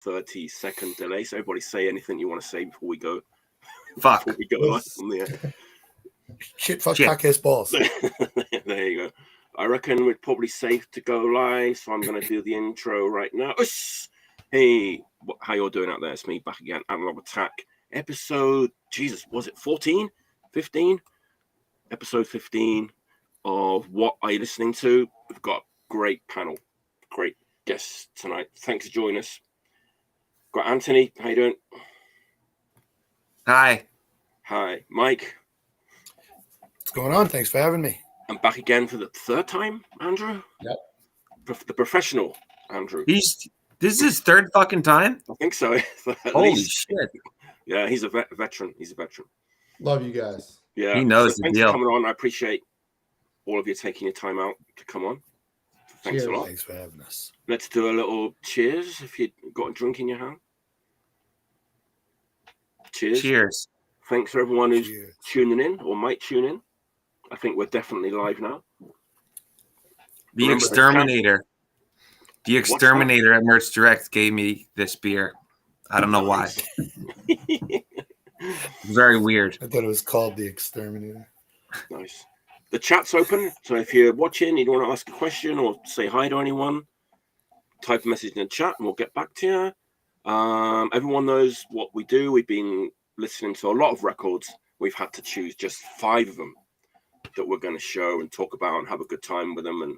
30-second delay. So everybody say anything you want to say before we go. Fuck. Before we go live on the air. Shit, fuck, cock ass balls. There you go. I reckon we're probably safe to go live, so I'm going to do the intro right now. Hey, how y'all doing out there? It's me back again, Analog Attack. Episode, Jesus, was it 14? 15? Episode 15 of What Are You Listening To? We've got a great panel, great guests tonight. Thanks for joining us. Got Anthony, how you doing? Hi. Hi. Mike. What's going on? Thanks for having me. I'm back again for the third time, Andrew. Yep. The professional Andrew. This is his third fucking time? I think so. Holy shit. Yeah, he's a veteran. He's a veteran. Love you guys. Yeah. He knows the thanks deal. for coming on. I appreciate all of you taking your time out to come on. Thanks a lot. Thanks for having us. Let's do a little cheers if you've got a drink in your hand. Cheers. Cheers. Thanks for everyone who's Cheers. tuning in or might tune in. I think we're definitely live now. The Remember Exterminator. The Exterminator at Merch Direct gave me this beer. I don't know why. Very weird. I thought it was called The Exterminator. Nice. The chat's open, so if you're watching, you want to ask a question or say hi to anyone, type a message in the chat and we'll get back to you. Everyone knows what we do. We've been listening to a lot of records. We've had to choose just 5 of them that we're going to show and talk about and have a good time with them and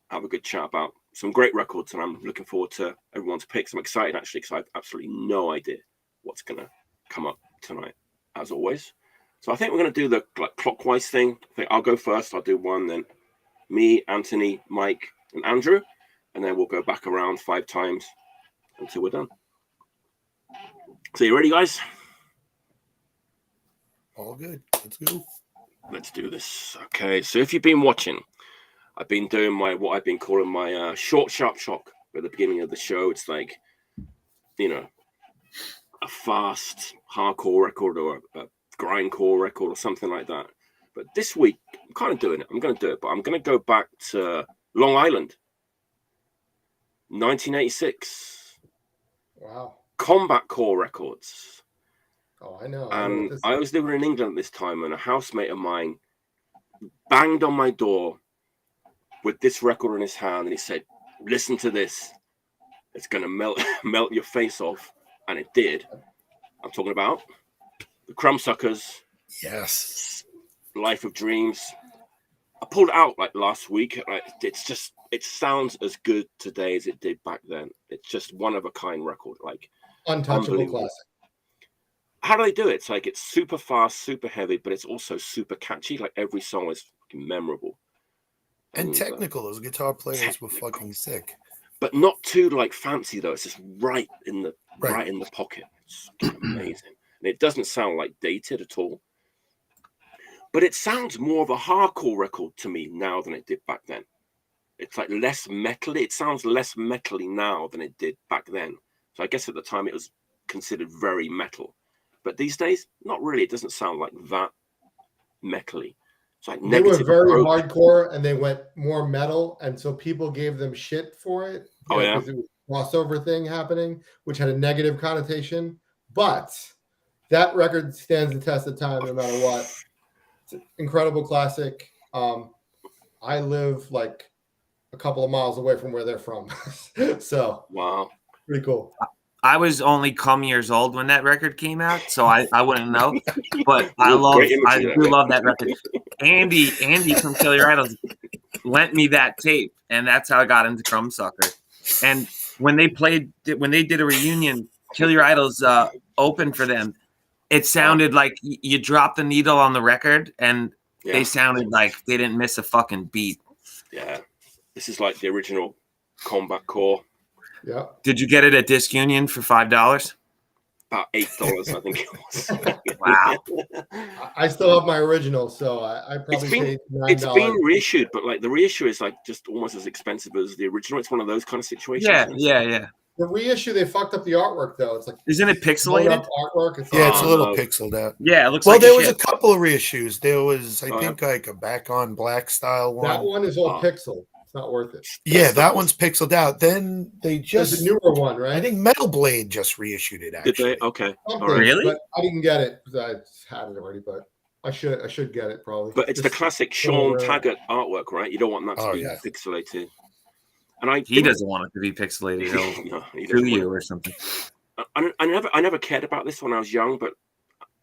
have a good chat about some great records. And I'm looking forward to everyone's picks. I'm excited actually because I have absolutely no idea what's going to come up tonight, as always. So I think we're going to do the clockwise thing. I think I'll go first. I'll do one, then me, Anthony, Mike, and Andrew, and then we'll go back around 5 times until we're done. So you ready, guys? All good. Let's go. Let's do this. Okay, so if you've been watching, I've been doing what I've been calling my short, sharp shock at the beginning of the show. It's like, you know, a fast, hardcore record or a grindcore record or something like that. But this week, I'm kind of doing it. I'm going to do it, but I'm going to go back to Long Island, 1986. Wow. Combat Core Records. Oh, I know. And I was living in England at this time, and a housemate of mine banged on my door with this record in his hand, and he said, "Listen to this. It's going to melt your face off." And it did. I'm talking about the Crumbsuckers. Yes. Life of Dreams. I pulled it out like last week. It sounds as good today as it did back then. It's just one of a kind record. Like untouchable classic. How do they do it? It's like it's super fast, super heavy, but it's also super catchy. Like every song is fucking memorable. And technical. Those guitar players were fucking sick. But not too like fancy though. It's just right in the pocket. It's amazing. And it doesn't sound like dated at all. But it sounds more of a hardcore record to me now than it did back then. It's like less metally. It sounds less metally now than it did back then. So I guess at the time it was considered very metal. But these days, not really. It doesn't sound like that metally. It's like they were very hardcore and they went more metal. And so people gave them shit for it. Because it was a crossover thing happening, which had a negative connotation. But that record stands the test of time no matter what. It's an incredible classic. I live like a couple of miles away from where they're from. So, wow. Pretty cool. I was only years old when that record came out, so I wouldn't know. But I do love that record. Andy from Kill Your Idols lent me that tape, and that's how I got into Crumbsucker. And when they did a reunion, Kill Your Idols opened for them. It sounded like you dropped the needle on the record, and they sounded like they didn't miss a fucking beat. Yeah, this is like the original Combat Core. Yeah. Did you get it at Disc Union for $5? About $8, I think it was. Wow. I still have my original, so I probably paid $9. It's been reissued, but like the reissue is like just almost as expensive as the original. It's one of those kind of situations. Yeah. The reissue, they fucked up the artwork though. It's like, isn't it pixelated? Artwork. It's a little pixeled out. Yeah, it looks. Well, like there was a couple of reissues. There was, I think, like a Back on Black style one. That one is all pixel. It's not worth it. Yeah, that one's pixeled out. Then they There's just a newer one, right? I think Metal Blade just reissued it. Actually, Did they? Okay. Something, Really? But I didn't get it because I had it already. But I should get it probably. But it's the classic Sean Taggart artwork, right? You don't want that to be pixelated. And he doesn't want it to be pixelated. He'll kill you or something. I never cared about this when I was young, but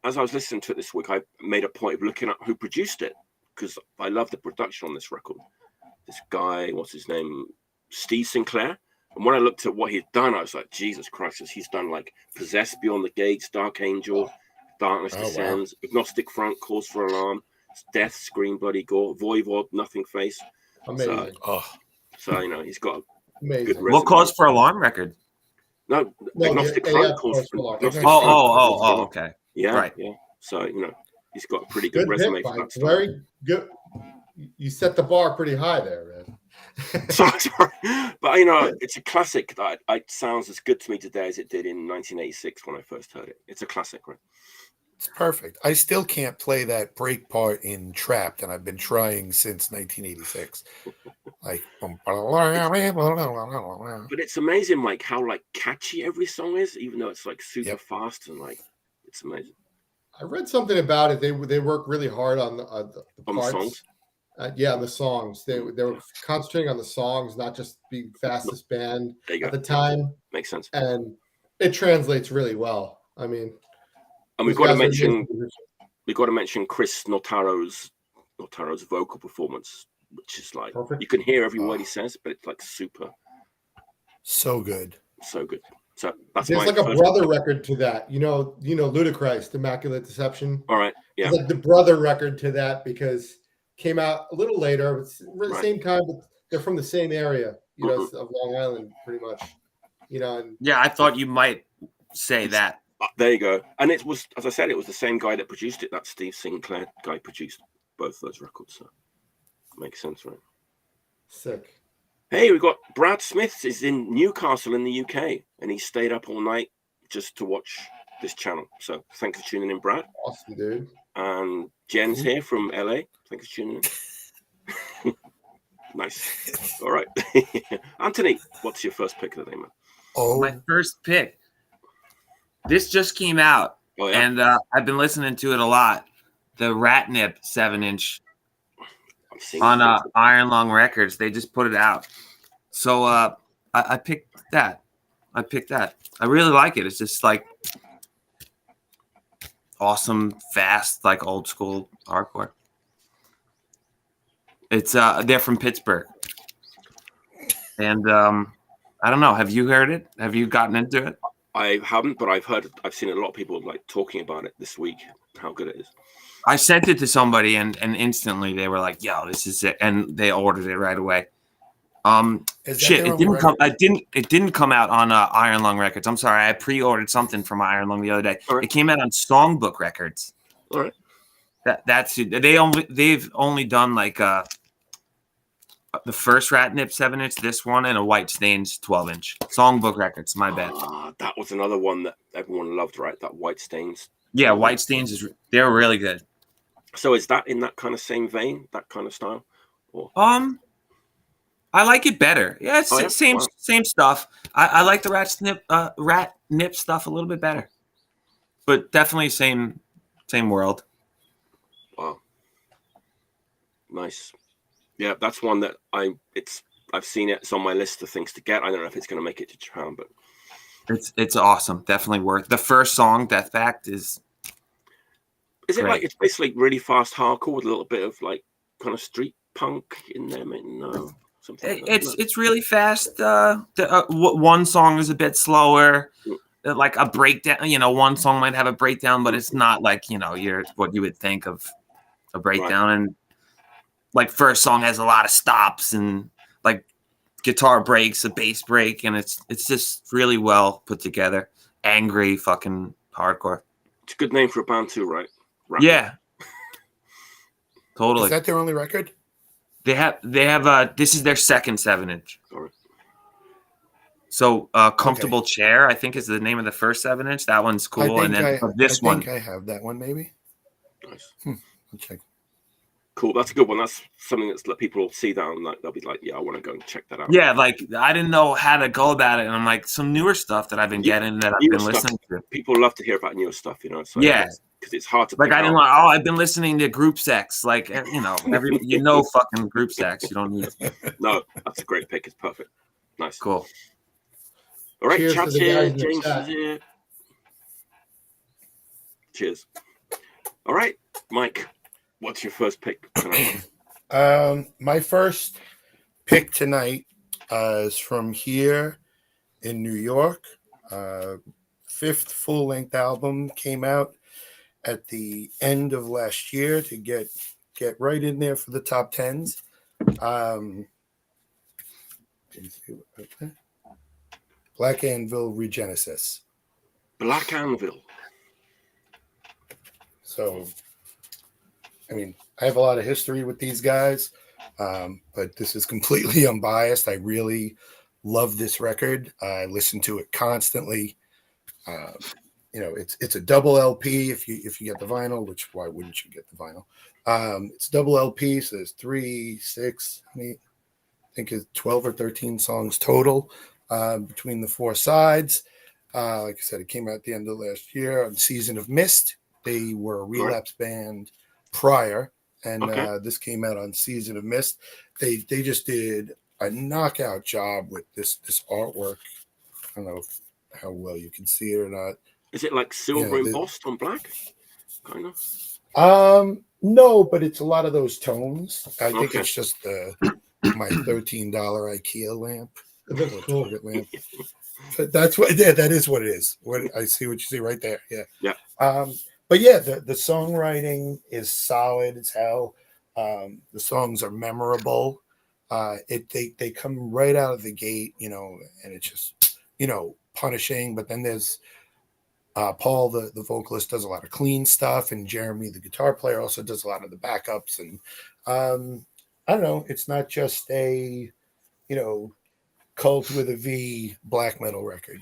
as I was listening to it this week, I made a point of looking at who produced it because I love the production on this record. This guy, what's his name? Steve Sinclair. And when I looked at what he'd done, I was like, Jesus Christ, he's done like Possessed Beyond the Gates, Dark Angel, Darkness Descends, Agnostic Front, Cause for Alarm, Death, Scream, Bloody Gore, Voivod, Nothing Face. Amazing. So, you know, he's got a amazing. good resume. What Cause for Alarm record? No, Agnostic Front. Okay. Yeah, right. Yeah. So, you know, he's got a pretty good resume for that stuff. Very good. You set the bar pretty high there, man. Sorry. But, you know, it's a classic that it sounds as good to me today as it did in 1986 when I first heard it. It's a classic, right? It's perfect. I still can't play that break part in Trapped, and I've been trying since 1986. Like, but it's amazing, Mike, how like catchy every song is, even though it's like super fast and like it's amazing. I read something about it. They work really hard on the parts. Songs. On the songs. They were concentrating on the songs, not just being fastest band at the time. Makes sense. And it translates really well. I mean, and we've got to mention Chris Notaro's vocal performance, which is like you can hear every word he says, but it's like super. So good. So good. So that's there's like a brother record to that. You know, Ludacris, Immaculate Deception. All right. Yeah. It's like the brother record to that because came out a little later. It's the same time, but they're from the same area, you know, of Long Island, pretty much. You know. And, yeah, I thought you might say that. There you go. And it was, as I said, it was the same guy that produced it. That Steve Sinclair guy produced both those records. So makes sense, right? Sick. Hey, we've got Brad Smith is in Newcastle in the UK, and he stayed up all night just to watch this channel. So thanks for tuning in, Brad. Awesome, dude. And Jen's here from LA. Thanks for tuning in. Nice. All right. Anthony, what's your first pick of the day, man? My first pick. This just came out, and I've been listening to it a lot. The Ratnip 7-inch on Iron Lung Records. They just put it out. So I picked that. I really like it. It's just like awesome, fast, like old school hardcore. It's they're from Pittsburgh. And I don't know. Have you heard it? Have you gotten into it? I haven't, but I've seen a lot of people like talking about it this week, how good it is. I sent it to somebody and instantly they were like, yo, this is it. And they ordered it right away. It didn't come out on Iron Lung Records. I'm sorry. I pre-ordered something from Iron Lung the other day. Right. It came out on Songbook Records. All right. They've only done like the first Ratnip 7-inch, this one, and a White Stains 12-inch. Songbook Records, my bad. That was another one that everyone loved, right? That White Stains. Yeah, White Stains they're really good. So is that in that kind of same vein, that kind of style? Or? I like it better. Yeah, it's same stuff. I like the Ratnip stuff a little bit better, but definitely same world. Wow, nice. Yeah, that's one that I've seen it. It's on my list of things to get. I don't know if it's going to make it to Japan, but it's awesome. Definitely worth. The first song, Death Fact, is it like it's basically really fast hardcore with a little bit of like kind of street punk in there? No, something. It's really fast. One song is a bit slower. Like a breakdown. You know, one song might have a breakdown, but it's not like what you would think of a breakdown. Right. And like first song has a lot of stops and like guitar breaks, a bass break, and it's just really well put together. Angry fucking hardcore. It's a good name for a band too, right? Yeah. Totally. Is that their only record? They have this is their second 7-inch. All right. So Comfortable Chair, I think, is the name of the first 7-inch. That one's cool. And then I think I have that one maybe. Nice. I'll check. Cool. That's a good one. That's something that's like people will see that and like they'll be like, yeah, I want to go and check that out. Yeah, like I didn't know how to go about it, and I'm like some newer stuff that I've been getting that I've been listening to. People love to hear about newer stuff, you know. So yeah, because it's hard to like I didn't like. Oh, I've been listening to Group Sex. Like fucking Group Sex. You don't need. No, that's a great pick. It's perfect. Nice. Cool. All right, Cheers chat's to the here. guys in the James chat. is here. Cheers. All right, Mike, what's your first pick tonight? My first pick tonight is from here in New York. Fifth full-length album came out at the end of last year to get right in there for the top 10s. Black Anvil Regenesis. Black Anvil. So, I mean, I have a lot of history with these guys, but this is completely unbiased. I really love this record. I listen to it constantly. It's a double LP if you get the vinyl, which why wouldn't you get the vinyl? It's double LP, so there's 3, 6, I think it's 12 or 13 songs total between the 4 sides. Like I said, it came out at the end of last year on Season of Mist. They were a Relapse band prior, and this came out on Season of Mist. They just did a knockout job with this artwork. I don't know how well you can see it or not. Is it like silver embossed on black? Kind of. No, but it's a lot of those tones. I think it's just my $13 IKEA lamp. Cool. Lamp. But that's what. Yeah, that is what it is. What I see, what you see right there. Yeah. Yeah. But yeah, the songwriting is solid as hell. The songs are memorable. They come right out of the gate, and it's just, punishing. But then there's Paul, the vocalist, does a lot of clean stuff, and Jeremy, the guitar player, also does a lot of the backups. And I don't know, it's not just a, cult with a V black metal record.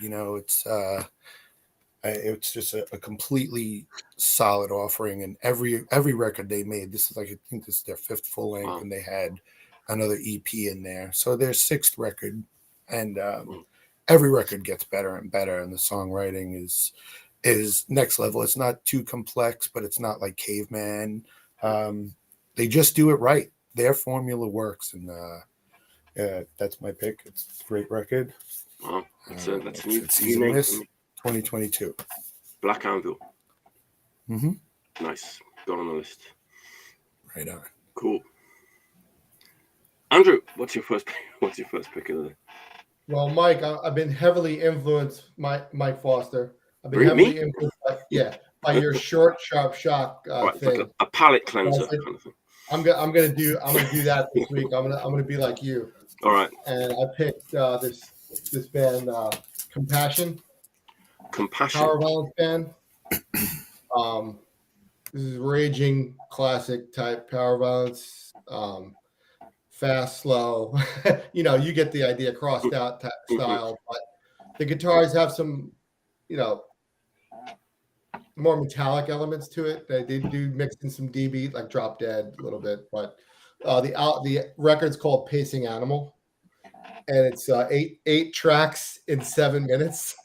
It's just a completely solid offering, and every record they made, this is like, I think this is their 5th full length, and they had another EP in there, so their 6th record, and every record gets better and better, and the songwriting is next level. It's not too complex, but it's not like Caveman. They just do it right. Their formula works, and that's my pick. It's a great record. Wow, that's a new Season Mist 2022. Black Anvil. Mm-hmm. Nice. Got on the list. Right on. Cool. Andrew, what's your first pick of the day? Well, Mike, I've been heavily influenced, Mike Foster. I've been Really? heavily influenced by your short, sharp shock thing. Like a palate cleanser kind of thing. I'm gonna do that this week. I'm gonna be like you. All right. And I picked this band, Compassion. Power Violence band. This is raging classic type power violence. Fast, slow. You get the idea. Crossed out style, but the guitars have some, more metallic elements to it. They do mix in some D beat, like Drop Dead a little bit, but the record's called Pacing Animal, and it's 8 tracks in 7 minutes.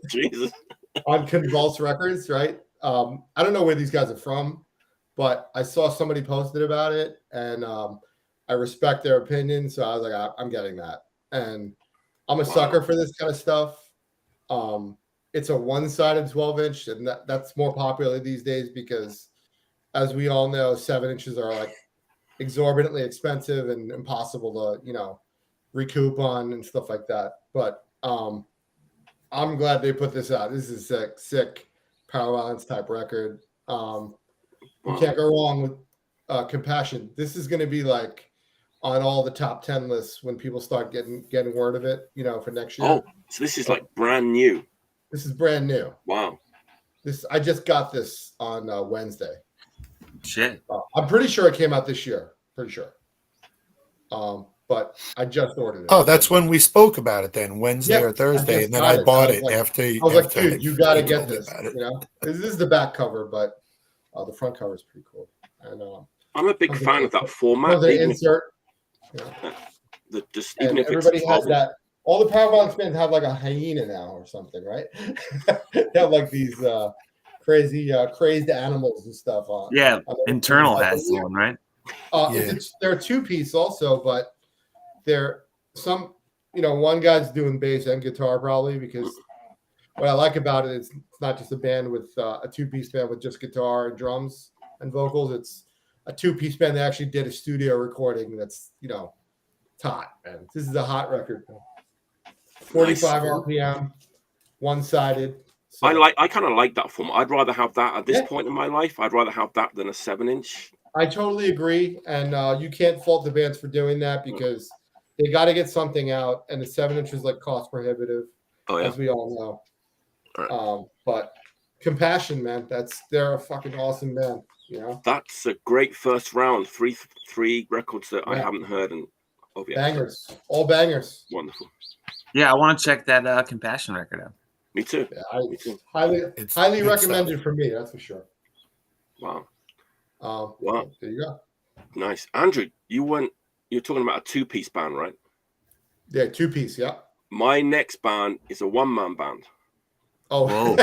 Jesus. On Convulse Records, right? I don't know where these guys are from, but I saw somebody posted about it, and I respect their opinion, so I was like, I'm getting that. And I'm a sucker for this kind of stuff. It's a one-sided 12-inch, and that's more popular these days because, as we all know, 7 inches are like exorbitantly expensive and impossible to, recoup on and stuff like that. But I'm glad they put this out. This is a sick power violence type record. You can't go wrong with Compassion. This is going to be like on all the top 10 lists when people start getting word of it, for next year. Oh, so this is like brand new. This is brand new. Wow. I just got this on Wednesday. Shit. I'm pretty sure it came out this year. Pretty sure. But I just ordered it. Oh, that's when we spoke about it then, Wednesday or Thursday, and then I bought it after. I was like, dude, you got to get this. This is the back cover, but the front cover is pretty cool. And I'm a big fan of that format. They insert. Even if everybody it's has that. All the Power Violence bands have like a hyena now or something, right? They have like these crazy crazed animals and stuff on. Yeah, Internal has one, right? They're a 2-piece also, but they're some. One guy's doing bass and guitar probably, because what I like about it is it's not just a band with a 2-piece band with just guitar and drums and vocals. It's a 2-piece band that actually did a studio recording. That's it's hot, man. This is a hot record. 45 RPM, one-sided. So. I kind of like that format. I'd rather have that at this point in my life. I'd rather have that than a 7-inch. I totally agree, and you can't fault the bands for doing that, because they got to get something out, and the 7-inch is like cost prohibitive, as we all know. Right. But Compassion, man, they're a fucking awesome band. That's a great first round. Three records that I haven't heard, and bangers, all bangers. Wonderful. Yeah, I want to check that Compassion record out. Me too. Yeah, me too. Highly recommended for me. That's for sure. Wow. Wow. There you go. Nice, Andrew. You're talking about a 2-piece band, right? Yeah, 2-piece. Yeah. My next band is a 1-man band. Oh,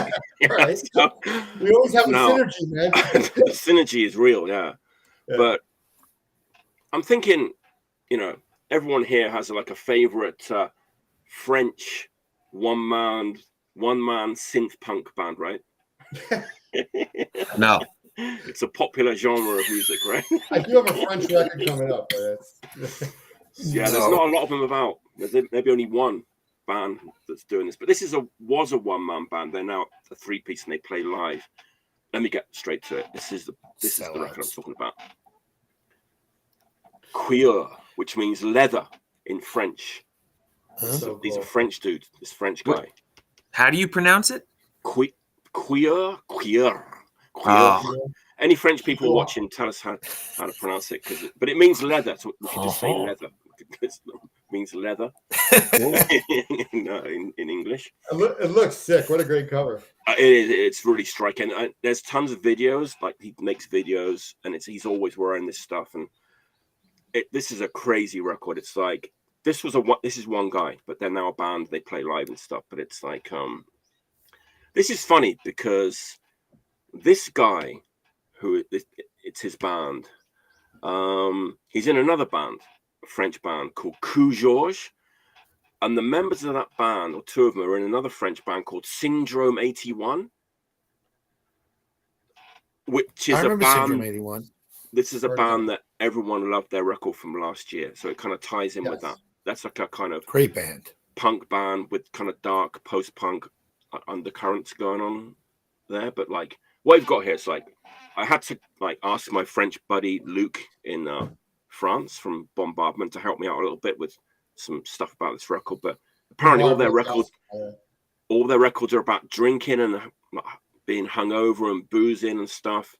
right. So, we always have a synergy, man. The synergy is real, yeah. But I'm thinking, everyone here has like a favorite French one-man synth punk band, right? No. It's a popular genre of music, right? I do have a French record coming up. There's not a lot of them about. There's maybe only one band that's doing this, but this was a 1-man band. They're now a 3-piece and they play live. Let me get straight to it. This is the record I'm talking about. Cuir, which means leather in French. So these are French dudes. This French guy. How do you pronounce it? Cuir. Oh. Any French people watching, tell us how to pronounce it, but it means leather. So we should just say leather. It means leather in English. It looks sick. What a great cover! It's really striking. There's tons of videos. Like, he makes videos, and he's always wearing this stuff. And this is a crazy record. It's like this is one guy, but they're now a band. They play live and stuff. But it's like this is funny because this guy, it's his band. He's in another band, a French band called Cuir, and the members of that band, or two of them, are in another French band called Syndrome 81, which is a band. Syndrome 81. This is a band that everyone loved their record from last year, so it kind of ties in with that. That's like a kind of great band, punk band with kind of dark post-punk undercurrents going on there. But like what we've got here, it's like I had to ask my French buddy Luc in France from Bombardment to help me out a little bit with some stuff about this record. But apparently all their records are about drinking and being hungover and boozing and stuff.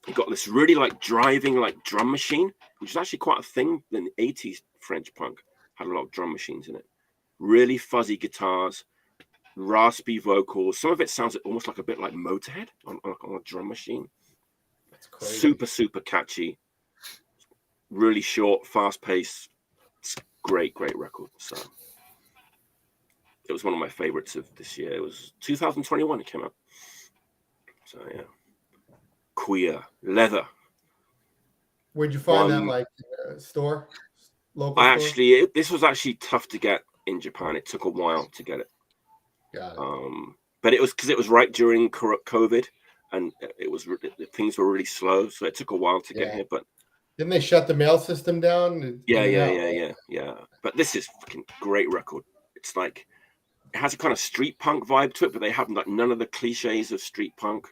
You got this really driving drum machine, which is actually quite a thing in the 80s. French punk had a lot of drum machines in it. Really fuzzy guitars, raspy vocals. Some of it sounds almost like a bit like Motorhead on a drum machine. That's crazy. Super, super catchy. Really short, fast paced. It's great record. So it was one of my favorites of this year. It was 2021 it came out. So yeah. Cuir, leather. Where'd you find that store? Local store? This was actually tough to get in Japan. It took a while to get it. Got it. But it was because it was right during COVID, and things were really slow, so it took a while to get here. But didn't they shut the mail system down? Yeah. But this is fucking great record. It's like it has a kind of street punk vibe to it, but they have none of the cliches of street punk.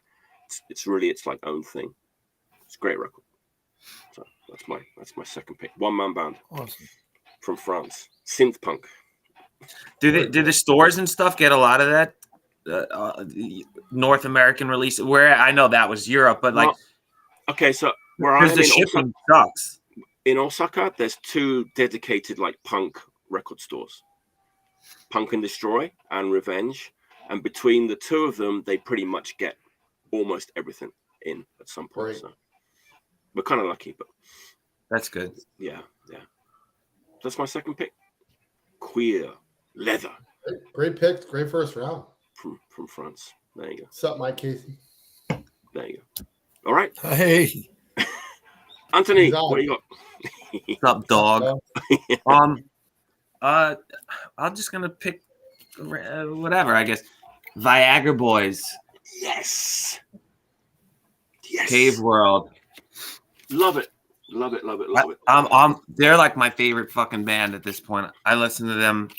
It's really its own thing. It's a great record. So that's my second pick. 1-man band. Awesome. From France. Synth punk. Do the stores and stuff get a lot of that North American release? Where I know that was Europe, but okay, so where I am the shipping sucks. In Osaka, there's 2 dedicated punk record stores. Punk and Destroy and Revenge. And between the 2 of them, they pretty much get almost everything in at some point. Right. So we're kind of lucky, but that's good. Yeah. That's my second pick. Cuir leather. Great pick. Great first round From France. There you go. What's up, Mike Casey? There you go. All right. Hey, Anthony, what do you got? What's up, dog? I'm just gonna pick whatever, I guess. Viagra Boys. Yes. Cave World. Love it. They're like my favorite fucking band at this point. I listen to them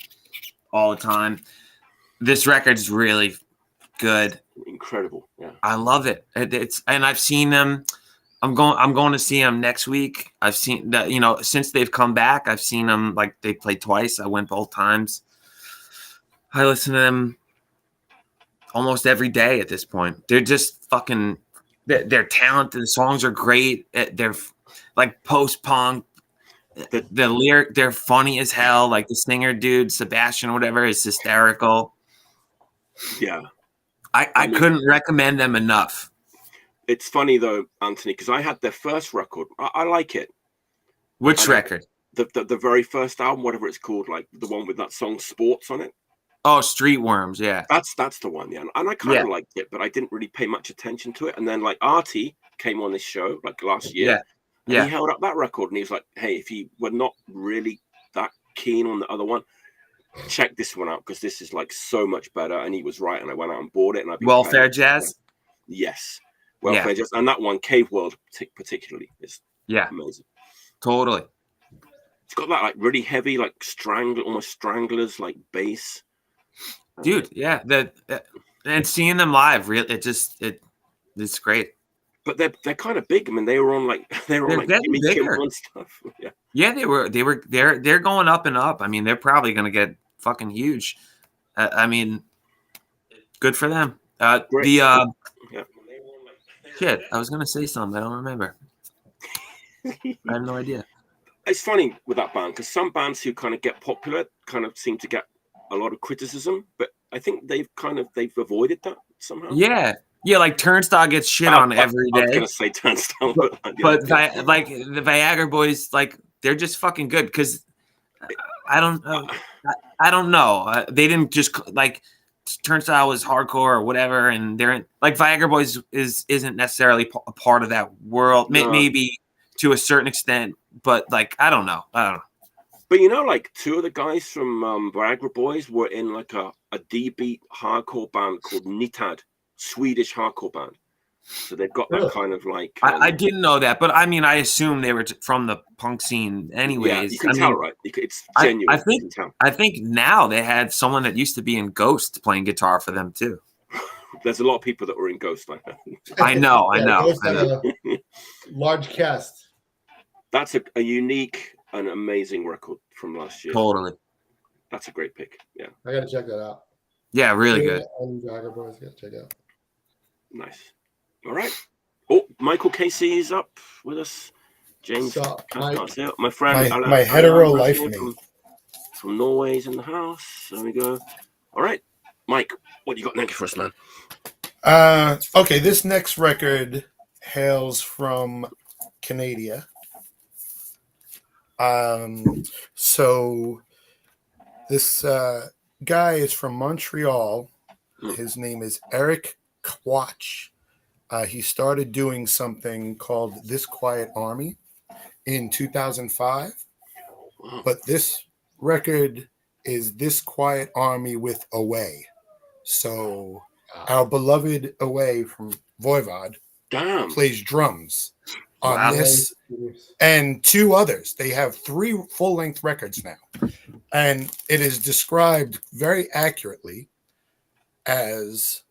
all the time. This record's really good. Incredible. Yeah. I love it. And I've seen them. I'm going to see them next week. I've seen that, since they've come back, I've seen them, like, they played twice. I went both times. I listen to them almost every day at this point. They're just fucking, they're talented. The songs are great. They're like post-punk. The lyric, they're funny as hell. Like the singer dude, Sebastian or whatever, is hysterical. Yeah. I couldn't recommend them enough. It's funny though, Anthony, because I had their first record. I like it. Which record? The very first album, whatever it's called, like the one with that song "Sports" on it. Oh, Street Worms, yeah. That's the one, yeah. And I kind of liked it, but I didn't really pay much attention to it. And then like Artie came on this show like last year. Yeah. He held up that record and he was like, "Hey, if you were not really that keen on the other one, check this one out because this is like so much better." And he was right, and I went out and bought it. And Welfare Jazz. Yes. Welfare Jazz, and that one, Cave World, particularly, is amazing. Totally. It's got that like really heavy, like almost Stranglers, like bass. Dude, yeah. And seeing them live, really, it's great. But they're kind of big. I mean, they were on Jimmy Kimmel and stuff. Yeah, they're going up and up. I mean, they're probably going to get fucking huge. I mean, good for them. Shit, I was gonna say something. I don't remember. I have no idea. It's funny with that band because some bands who kind of get popular kind of seem to get a lot of criticism, but I think they've avoided that somehow. Yeah, like Turnstile gets shit on every day. I was gonna say Turnstile, but like the Viagra Boys, like they're just fucking good because I don't know. They didn't just like. Turnstile was hardcore or whatever, and they're like Viagra Boys isn't necessarily a part of that world, maybe to a certain extent, but like I don't know. But like two of the guys from Viagra Boys were in like a D-beat hardcore band called Nitad, Swedish hardcore band. So they've got that kind of like. I didn't know that, but I mean, I assume they were from the punk scene, anyways. Yeah, you can tell, right? It's genuine. I think now they had someone that used to be in Ghost playing guitar for them too. There's a lot of people that were in Ghost. I know. Large cast. That's a unique and amazing record from last year. Totally. That's a great pick. Yeah, I gotta check that out. Yeah, really good. Boys, gotta check it out. Nice. All right. Oh, Michael Casey is up with us. James, my friend, my hetero life from Norway's in the house. There we go. All right, Mike, what you got next for us, man? Okay, this next record hails from Canada. So this guy is from Montreal. His name is Eric Quach. He started doing something called Thisquietarmy in 2005. But this record is Thisquietarmy with Away. So our beloved Away from Voivod plays drums on this and two others. They have 3 full-length records now. And it is described very accurately as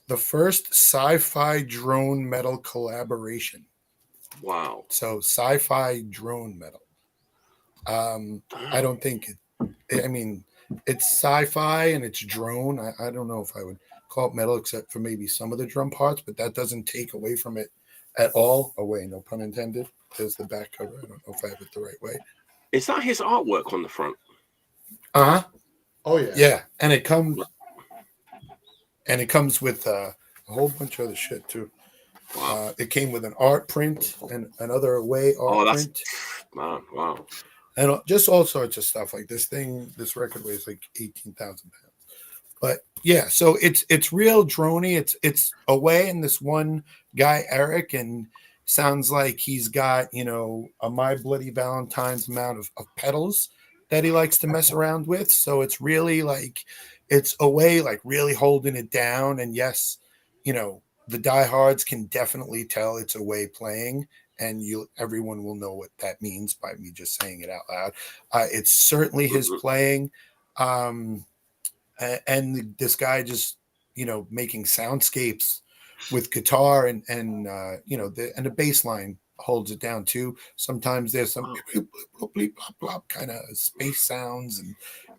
the first sci-fi drone metal collaboration. Wow. So sci-fi drone metal. I don't think it's sci-fi and it's drone. I don't know if I would call it metal except for maybe some of the drum parts, but that doesn't take away from it at all. Away, no pun intended. There's the back cover. I don't know if I have it the right way. Is that his artwork on the front? Uh-huh. Oh yeah. Yeah, and it comes with a whole bunch of other shit too. Wow. It came with an art print and another away art print. Man, wow. And just all sorts of stuff like this record weighs like 18,000 pounds. But yeah, so it's real droney. It's away, and this one guy, Eric, and sounds like he's got, a My Bloody Valentine's amount of pedals that he likes to mess around with. So it's really like, it's away, like really holding it down. And yes, the diehards can definitely tell it's away playing, and everyone will know what that means by me just saying it out loud. It's certainly his playing. And this guy just, making soundscapes with guitar and the bass line holds it down too. Sometimes there's some kind of space sounds and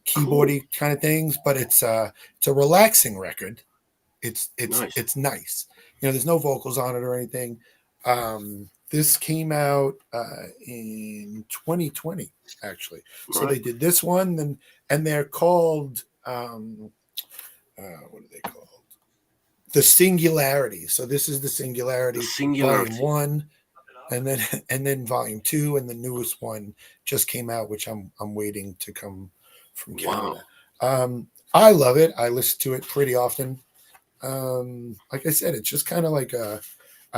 keyboardy kind of things, but it's a relaxing record. It's nice. There's no vocals on it or anything. This came out in 2020 actually. So they did this one, and they're called what are they called? The Singularity. So this is the Singularity. Volume 1, and then Volume 2, and the newest one just came out, which I'm waiting to come from Canada. Wow. I love it. I listen to it pretty often. Like I said, it's just kind of like a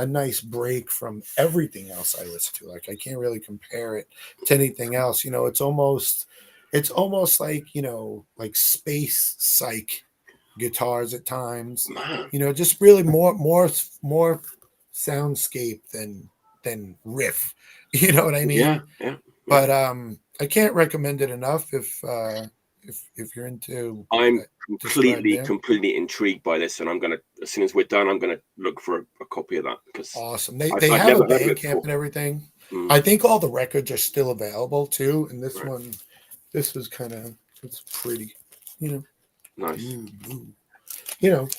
nice break from everything else I listen to. Like I can't really compare it to anything else. It's almost like, like space psych guitars at times. Just really more soundscape than riff. You know what I mean? Yeah. But I can't recommend it enough if you're into. I'm completely intrigued by this, and I'm gonna, as soon as we're done, I'm gonna look for a copy of that, because awesome. They have a Bandcamp and everything. I think all the records are still available too, and this one. This was it's pretty, nice.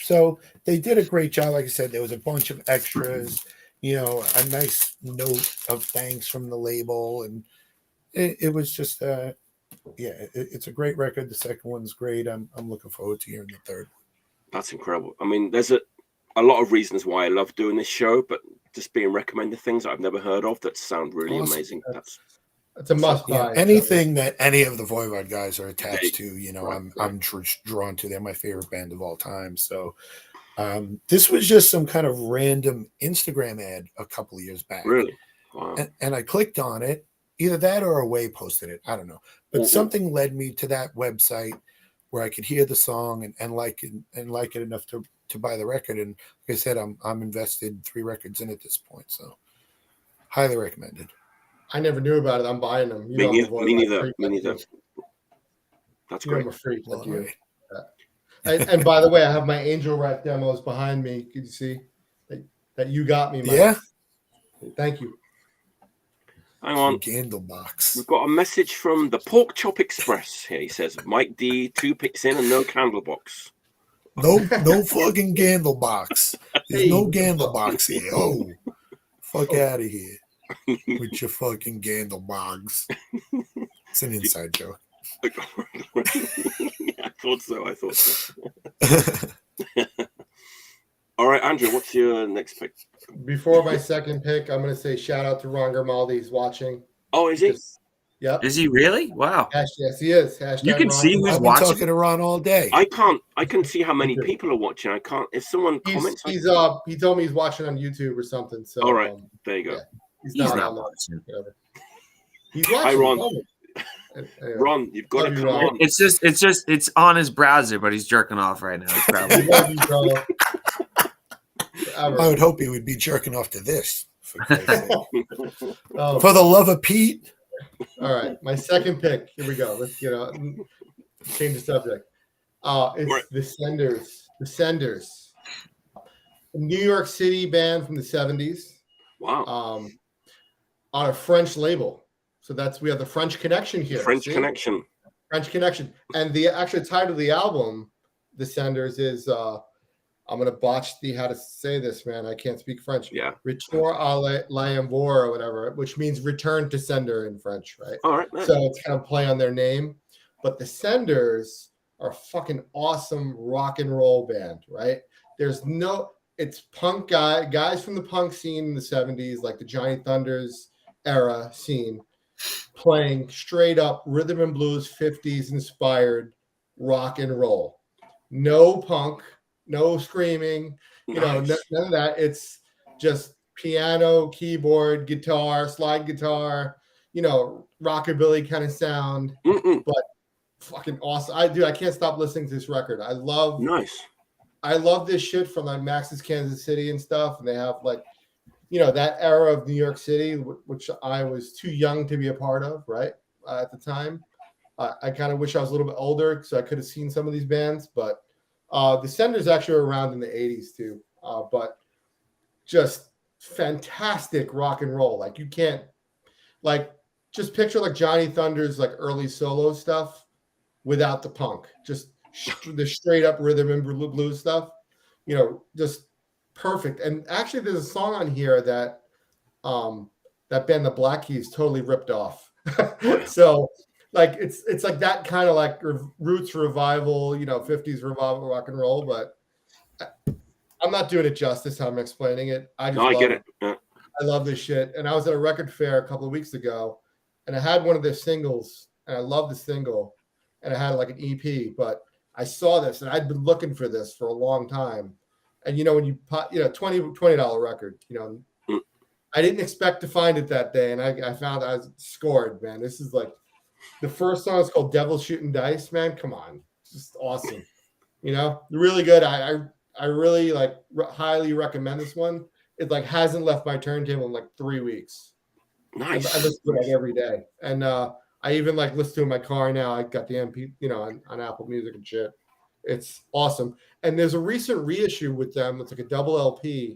So they did a great job. Like I said, there was a bunch of extras, a nice note of thanks from the label. And it was just, it's a great record. The second one's great. I'm looking forward to hearing the third one. That's incredible. I mean, there's a lot of reasons why I love doing this show, but just being recommended things that I've never heard of that sound really amazing. It's a must buy. Anything that any of the Voivod guys are attached to, I'm drawn to. They're my favorite band of all time. So this was just some kind of random Instagram ad a couple of years back. Really? Wow. And I clicked on it. Either that or Away posted it. I don't know. But something led me to that website where I could hear the song and like it enough to buy the record. And like I said, I'm invested 3 records in at this point. So highly recommended. I never knew about it. I'm buying them. Me neither. That's great. I'm a freak like you. And by the way, I have my Angel Rat demos behind me. Can you see that you got me, Mike? Yeah. Thank you. Hang on. Candlebox. We've got a message from the Pork Chop Express here. He says, Mike D, 2 picks in and no candle box. No fucking candle box. There's no candle box here. Oh, fuck out of here with your fucking candle box. It's an inside joke. I thought so. All right, Andrew, what's your next pick? Before my second pick, I'm going to say shout out to Ron Grimaldi. He's watching. Oh, is he? Yep. Is he really? Wow. Yes, he is. Hashtag you can Ron see who's I've been watching. talking to Ron all day. I can see how many people are watching. I can't. If someone comments, he told me he's watching on YouTube or something. So all right, there you go. Yeah, he's not watching. He's watching. Hi, Ron. Anyway. Ron, you've got to come on. It's on his browser, but he's jerking off right now. Probably. I would hope he would be jerking off to this. For the love of Pete. All right, my second pick. Here we go. Let's change the subject. It's The Senders. The Senders, a New York City band from the 70s. Wow. On a French label. So we have the French connection here. French connection. And the actual title of the album, The Senders, is I'm gonna botch how to say this, man. I can't speak French. Yeah. Retour à l'envoi or whatever, which means return to sender in French, right? All right. Man. So it's kind of play on their name. But the Senders are a fucking awesome rock and roll band, right? it's punk guys from the punk scene in the 70s, like the Johnny Thunders era scene, playing straight up rhythm and blues 50s inspired rock and roll. No punk, no screaming, none of that. It's just piano, keyboard, guitar, slide guitar, rockabilly kind of sound. But fucking awesome. I can't stop listening to this record. I love this shit from like Max's Kansas City and stuff. And they have like, that era of New York City, which I was too young to be a part of, right? At the time. I kind of wish I was a little bit older so I could have seen some of these bands, but the Senders actually were around in the 80s too. But just fantastic rock and roll. Like you can't, like, just picture like Johnny Thunders, like early solo stuff without the punk, just the straight up rhythm and blues stuff, just perfect. And actually there's a song on here that that band, the Black Keys, totally ripped off. So like it's like that kind of like roots revival, 50s revival rock and roll, but I'm not doing it justice how I'm explaining it. I get it. Yeah. I love this shit. And I was at a record fair a couple of weeks ago and I had one of their singles and I love the single and I had like an EP, but I saw this and I'd been looking for this for a long time. And when you $20 record, I didn't expect to find it that day. And I found I was scored, man. This is like the first song is called Devil Shooting Dice, man. Come on. It's just awesome. Really good. I really like highly recommend this one. It like hasn't left my turntable in like 3 weeks. Nice. I listen to it like every day. And I even like listen to it in my car now. I got the MP, on Apple Music and shit. It's awesome. And there's a recent reissue with them. It's like a double LP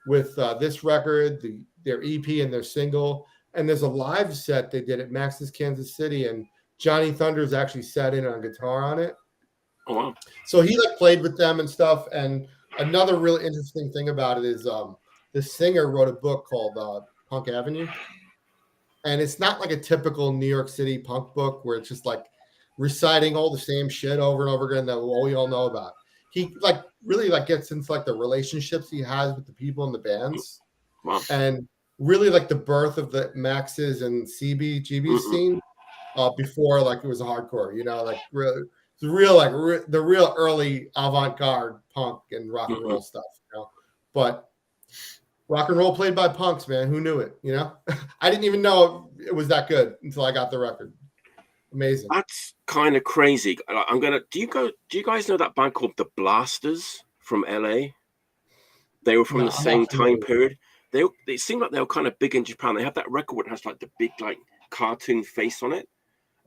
with this record, their EP and their single. And there's a live set they did at Max's Kansas City, and Johnny Thunders actually sat in on guitar on it. Oh, wow. So he like played with them and stuff. And another really interesting thing about it is the singer wrote a book called Punk Avenue. And it's not like a typical New York City punk book where it's just like reciting all the same shit over and over again that we all know about. He like really like gets into like the relationships he has with the people in the bands. Wow. And really like the birth of the Max's and GB scene before like it was a hardcore, like really the real early avant-garde punk and rock and roll stuff, But rock and roll played by punks, man. Who knew it? I didn't even know it was that good until I got the record. Amazing. That's kind of crazy. Do you guys know that band called the Blasters from LA? They were from the same time period. They seemed like they were kind of big in Japan. They have that record that has like the big like cartoon face on it.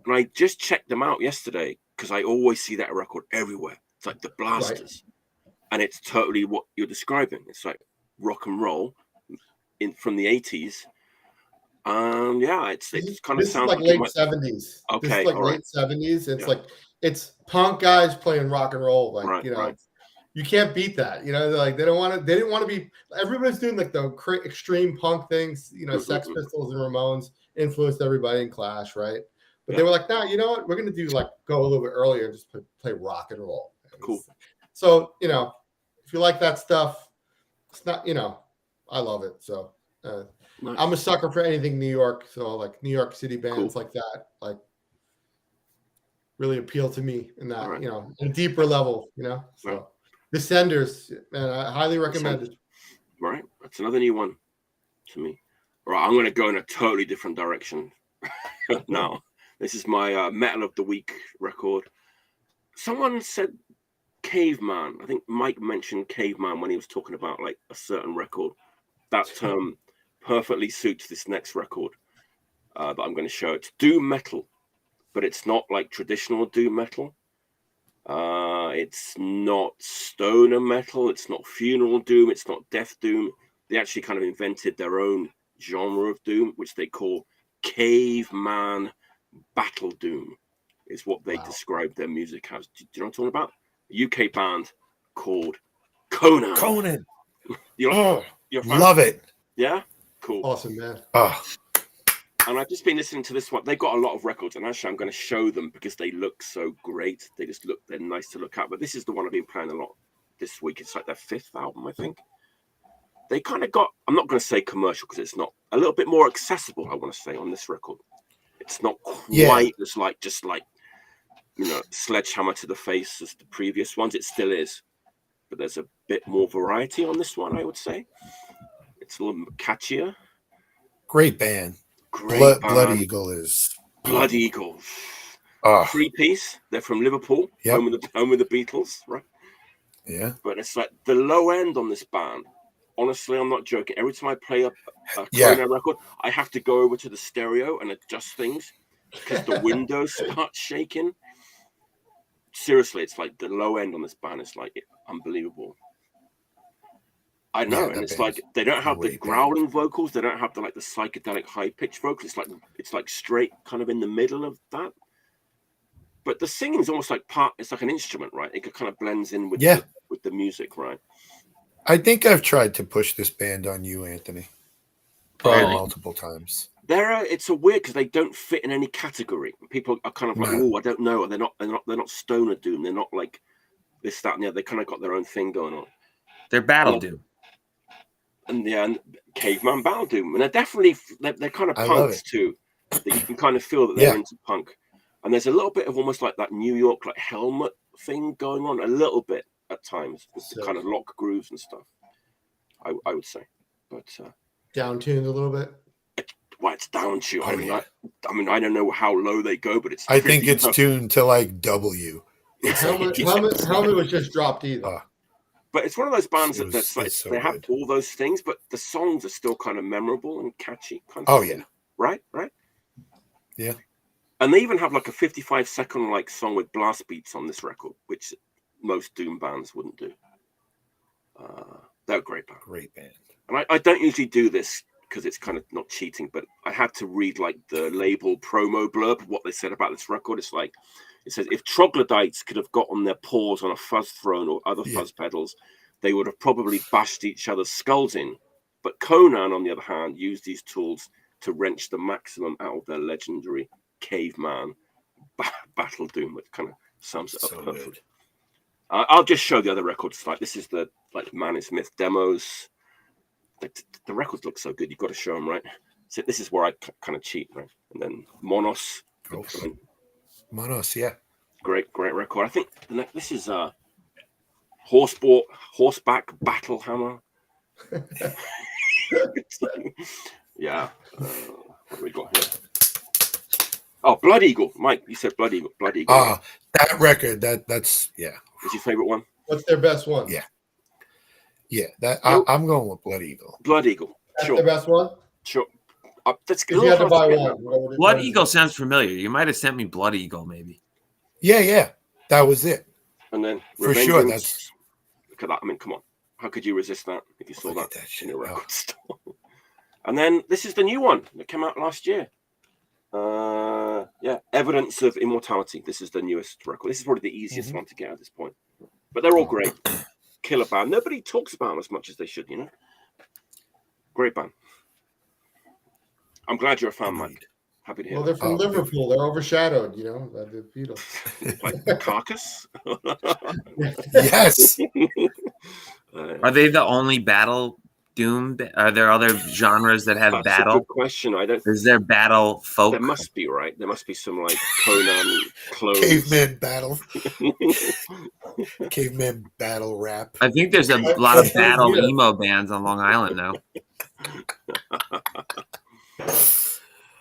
And I just checked them out yesterday because I always see that record everywhere. It's like the Blasters. Right. And it's totally what you're describing. It's like rock and roll from the 80s. It's kind of sounds like late 70s. Okay, this is like late 70s. It's like it's punk guys playing rock and roll. Like you can't beat that. Like they didn't want to be. Everybody's doing like the extreme punk things. Sex Pistols and Ramones influenced everybody in Clash, right? But they were like, no, you know what? We're gonna do like go a little bit earlier and just play rock and roll. Cool. So if you like that stuff, it's not. I love it. So. Nice. I'm a sucker for anything New York, so like New York City bands like that, like really appeal to me in that, on a deeper level, So the Senders, man, I highly recommend it. Right, that's another new one to me. All right, I'm going to go in a totally different direction now. This is my Metal of the Week record. Someone said Caveman. I think Mike mentioned Caveman when he was talking about like a certain record. That term perfectly suits this next record that I'm going to show. It's doom metal, but it's not like traditional doom metal. It's not stoner metal. It's not funeral doom. It's not death doom. They actually kind of invented their own genre of doom, which they call caveman battle doom, is what they describe their music as. Do you know what I'm talking about? A UK band called Conan. You're love it. Yeah? Cool. Awesome, man. And I've just been listening to this one. They've got a lot of records, and actually I'm going to show them because they look so great. They're nice to look at. But this is the one I've been playing a lot this week. It's like their 5th album, I think. They kind of got, I'm not going to say commercial because it's not, a little bit more accessible, I want to say, on this record. It's not quite as like, just like, sledgehammer to the face as the previous ones. It still is. But there's a bit more variety on this one, I would say. It's a little catchier. Great band. Blood Eagle is... Blood Eagle. 3-piece. They're from Liverpool. Yep. Home with the Beatles, right? Yeah. But it's like the low end on this band. Honestly, I'm not joking. Every time I play a Conan record, I have to go over to the stereo and adjust things because the windows start shaking. Seriously, it's like the low end on this band is like unbelievable. I know, and it's like they don't have the growling vocals. They don't have the psychedelic high pitched vocals. It's like straight kind of in the middle of that. But the singing's almost like it's like an instrument, right? It kind of blends in with the music, right? I think I've tried to push this band on you, Anthony, probably multiple times. It's a weird because they don't fit in any category. People are kind of like, oh, I don't know. They're not stoner doom. They're not like this, that, and the other. They kind of got their own thing going on. They're battle doom. And caveman battle doom. And they're definitely they're kind of punks too. That you can kind of feel that they're into punk. And there's a little bit of almost like that New York like helmet thing going on a little bit at times with the kind of lock grooves and stuff. I would say, but down tuned a little bit. Well, it's down tuned. I mean, I don't know how low they go, but I think it's tuned to like W. Helmet was just dropped either. But it's one of those bands that's like they have all those things, but the songs are still kind of memorable and catchy. Kind of thing. Right. Yeah. And they even have like a 55-second like song with blast beats on this record, which most doom bands wouldn't do. They're a great band. Great band. And I don't usually do this because it's kind of not cheating, but I had to read like the label promo blurb, what they said about this record. It's like, it says, if troglodytes could have got on their paws on a fuzz throne or other fuzz pedals, they would have probably bashed each other's skulls in. But Conan, on the other hand, used these tools to wrench the maximum out of their legendary caveman battle doom, which kind of sums it up perfectly. I'll just show the other records. Like this is the Man is Myth demos. The records look so good. You've got to show them, right? So this is where I kind of cheat, right? And then Monos. Monos, yeah. Great record. I think this is horseback battle hammer. Yeah. What do we got here? Oh, Blood Eagle. Mike, you said Blood Eagle. That record, that's What's your favorite one? What's their best one? Yeah. I'm going with Blood Eagle. Blood Eagle. That's the best one? Sure. That's good. You have to buy one. Blood Eagle sounds familiar. You might have sent me Blood Eagle, maybe. Yeah. That was it. And then for sure, that's. Look at that. I mean, come on. How could you resist that if you saw that in a record store? And then this is the new one that came out last year. Evidence of Immortality. This is the newest record. This is probably the easiest one to get at this point. But they're all great. Killer band. Nobody talks about them as much as they should, Great band. I'm glad you're a fan, Mike. Happy to hear. Well, they're from Liverpool. They're overshadowed, by the Beatles. Like the Carcass? Yes. Are they the only battle doom? Are there other genres that have battle? That's a good question. Is there battle folk? There must be, right? There must be some like Conan clones. Caveman battle. Caveman battle rap. I think there's a lot of battle emo bands on Long Island now.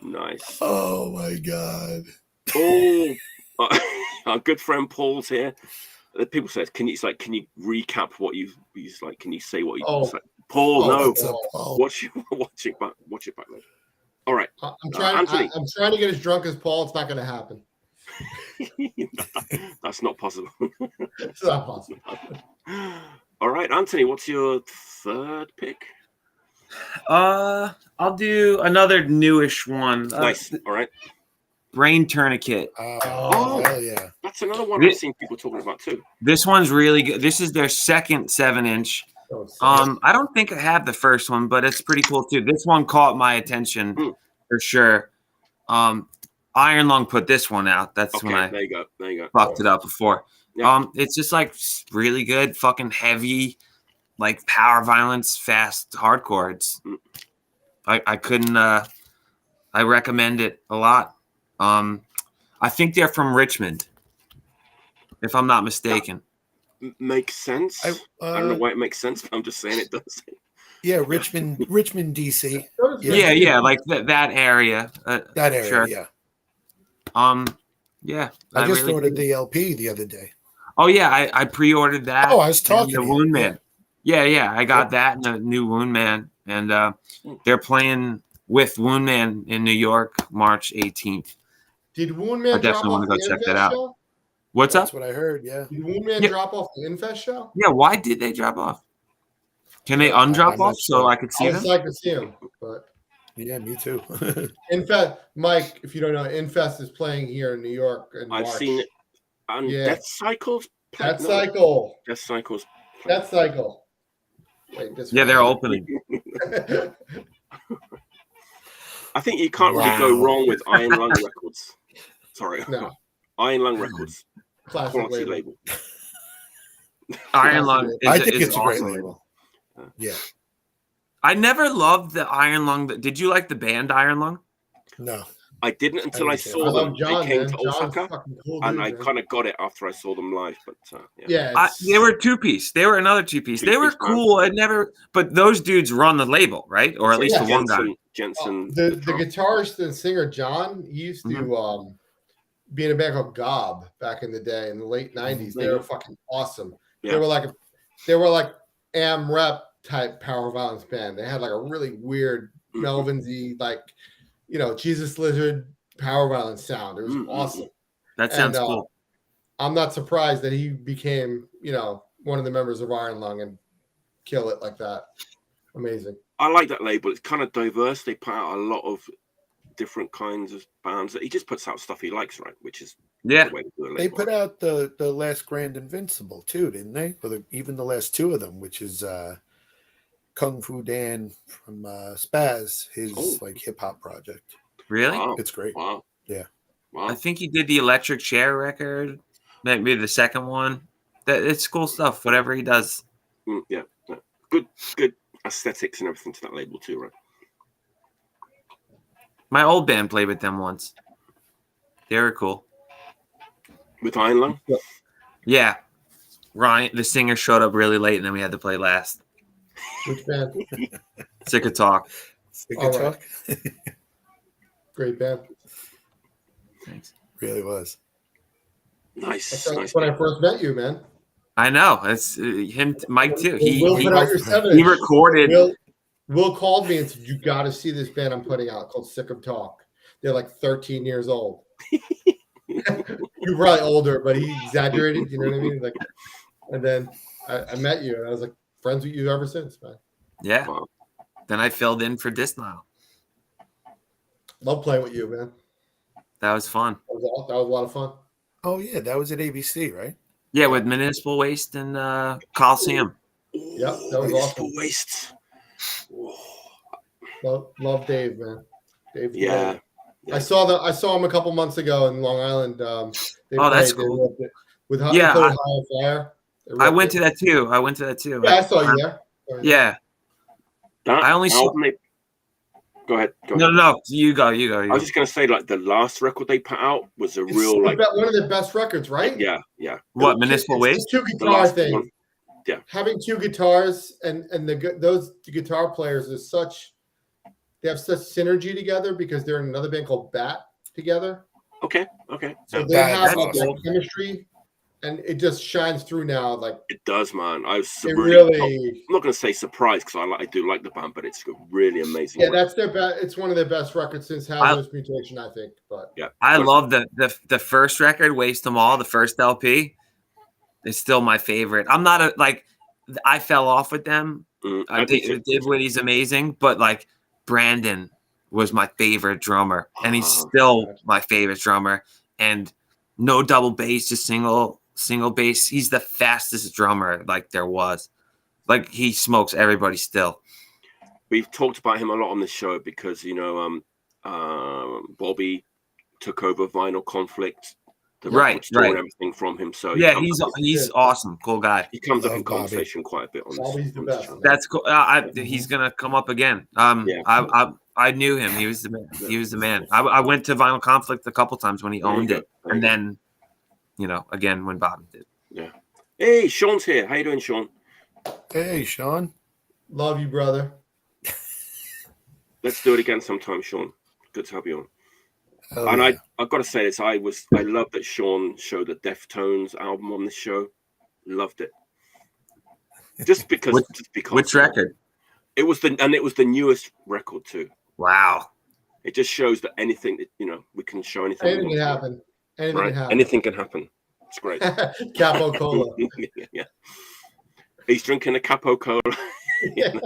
Nice. Oh my God. Oh, our good friend Paul's here. People say, can you recap what you've like? Can you say what you? Like, Paul, no. Watch it back. Then. All right. I'm trying to get as drunk as Paul. It's not going to happen. That's not possible. It's not possible. All right, Anthony. What's your third pick? I'll do another newish one. Nice. All right. Brain Tourniquet. Oh, hell yeah. That's another one I've seen people talking about too. This one's really good. This is their second 7-inch. I don't think I have the first one, but it's pretty cool too. This one caught my attention for sure. Iron Lung put this one out. That's when I there you go. fucked it up before. It's just like really good, fucking heavy, like power violence, fast hardcore. It's I couldn't I recommend it a lot. I think they're from Richmond, if I'm not mistaken. Makes sense. I don't know why it makes sense, but I'm just saying it does. Yeah, Richmond, DC. Yeah, like that area. That area, sure. Yeah. Yeah. I just ordered the LP the other day. Oh yeah, I pre-ordered that. Oh, I was talking the Wound Man. Yeah, I got that and the new Wound Man, and they're playing with Wound Man in New York, March 18th. Did Wound Man? I definitely want to go check that out. Show? What's That's up? what I heard. Yeah. Did Wound Man drop off the Infest show? Yeah. Why did they drop off? Can they undrop off so I could see them? I'd like to see them, but yeah, me too. Infest, Mike, if you don't know, Infest is playing here in New York. I've seen it. And Deathcycle's Deathcycle. Deathcycle. Wait, yeah, they're opening. I think you can't really go wrong with Iron Lung Records. Sorry. No. Iron Lung Records. Classic label. Iron Lung I think it's awesome. a great label. Yeah. I never loved the Iron Lung. Did you like the band Iron Lung? No. I didn't until I saw them. John, they came to Osaka, cool and I kind of got it after I saw them live. But they were two-piece. They were another two-piece. They were cool. But those dudes run the label, right? Or at least the one guy. Jensen. The guitarist and singer John, he used to be in a band called Gob back in the day in the late '90s. They were fucking awesome. Yeah. They were like Am Rep type power violence band. They had like a really weird Melvins-y, like, Jesus Lizard power violence sound. It was awesome. That sounds cool. I'm not surprised that he became, one of the members of Iron Lung and kill it like that. Amazing. I like that label. It's kind of diverse. They put out a lot of different kinds of bands. He just puts out stuff he likes, right? Which is the way to do it. They put out the last Grand Invincible too, didn't they? Or even the last two of them, which is Kung Fu Dan from Spaz, his like hip hop project. Really? Wow. It's great. Wow. Yeah. Wow. I think he did the Electric Chair record, maybe the second one. It's cool stuff. Whatever he does. Yeah. Good aesthetics and everything to that label too, right? My old band played with them once. They were cool. With Iron Lung? Yeah. Ryan, the singer, showed up really late, and then we had to play last. Which band? Sick of Talk. Sick of Talk? Great band. Thanks. Really was. Nice. That's when I first met you, man. I know. It's him, Mike, too. He recorded. Will called me and said, "You got to see this band I'm putting out called Sick of Talk. They're like 13 years old." You're probably older, but he exaggerated. You know what I mean? Like, and then I met you, and I was like friends with you ever since, man. Yeah. Wow. Then I filled in for Disnihil. Love playing with you, man. That was fun. That was a lot of fun. Oh yeah, that was at ABC, right? Yeah, with Municipal Waste and Coliseum. Yep, that was awesome. Waste. Love Dave, man. Dave. Yeah. I saw him a couple months ago in Long Island. That's cool. With High Flyer. I went to that too. Yeah, I saw you there. Yeah. I only saw. Go ahead. No. You go. I was just gonna say, like, the last record they put out was one of the best records, right? Yeah. What, Municipal Waste? Two guitar thing. One. Yeah. Having two guitars and those guitar players they have such synergy together because they're in another band called Bat together. Okay. So they have awesome chemistry, and it just shines through now. Like, it does, man. I was I'm not going to say surprised because I do like the band, but it's really amazing. Yeah, that's their best. It's one of their best records since Hazardous Mutation, I think. But yeah, I love the first record, Waste Them All, the first LP. It's still my favorite. I'm not I fell off with them. I think Dibwitty's amazing, but like Brandon was my favorite drummer, and he's still my favorite drummer. And no double bass, just single bass. He's the fastest drummer like there was. Like, he smokes everybody still. We've talked about him a lot on this show because Bobby took over Vinyl Conflict the Right, store right. and everything from him. So yeah, he's awesome, cool guy. he comes up in Bobby. conversation quite a bit on Bobby's this. the On this best. channel. That's cool. He's gonna come up again. Yeah. I knew him. He was the man. He was the man. I went to Vinyl Conflict a couple times when he There you owned go. it, There and you go. then, again when Bobby did. Yeah. Hey, Sean's here. How you doing, Sean? Hey, Sean. Love you, brother. Let's do it again sometime, Sean. Good to have you on. Hell And yeah. I've got to say this. I love that Sean showed the Deftones album on this show. Loved it. Just because. Which record? It was the newest record too. Wow. It just shows that anything that we can show anything. Anything can happen. Anything Right? can happen. Anything can happen. It's great. Capo Cola. Yeah. He's drinking a Capo Cola. Yeah.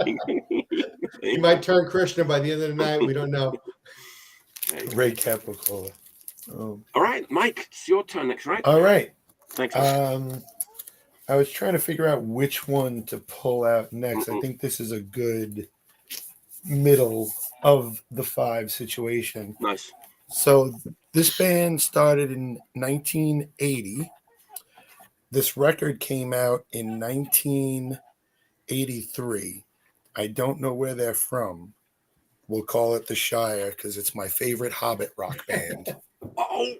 He might turn Christian by the end of the night. We don't know. Ray Capicola. All right, Mike, it's your turn next, right? All right. Thanks. Mike. I was trying to figure out which one to pull out next. I think this is a good middle of the 5 situation. Nice. So this band started in 1980. This record came out in 1983. I don't know where they're from. We'll call it the Shire because it's my favorite Hobbit rock band. Oh.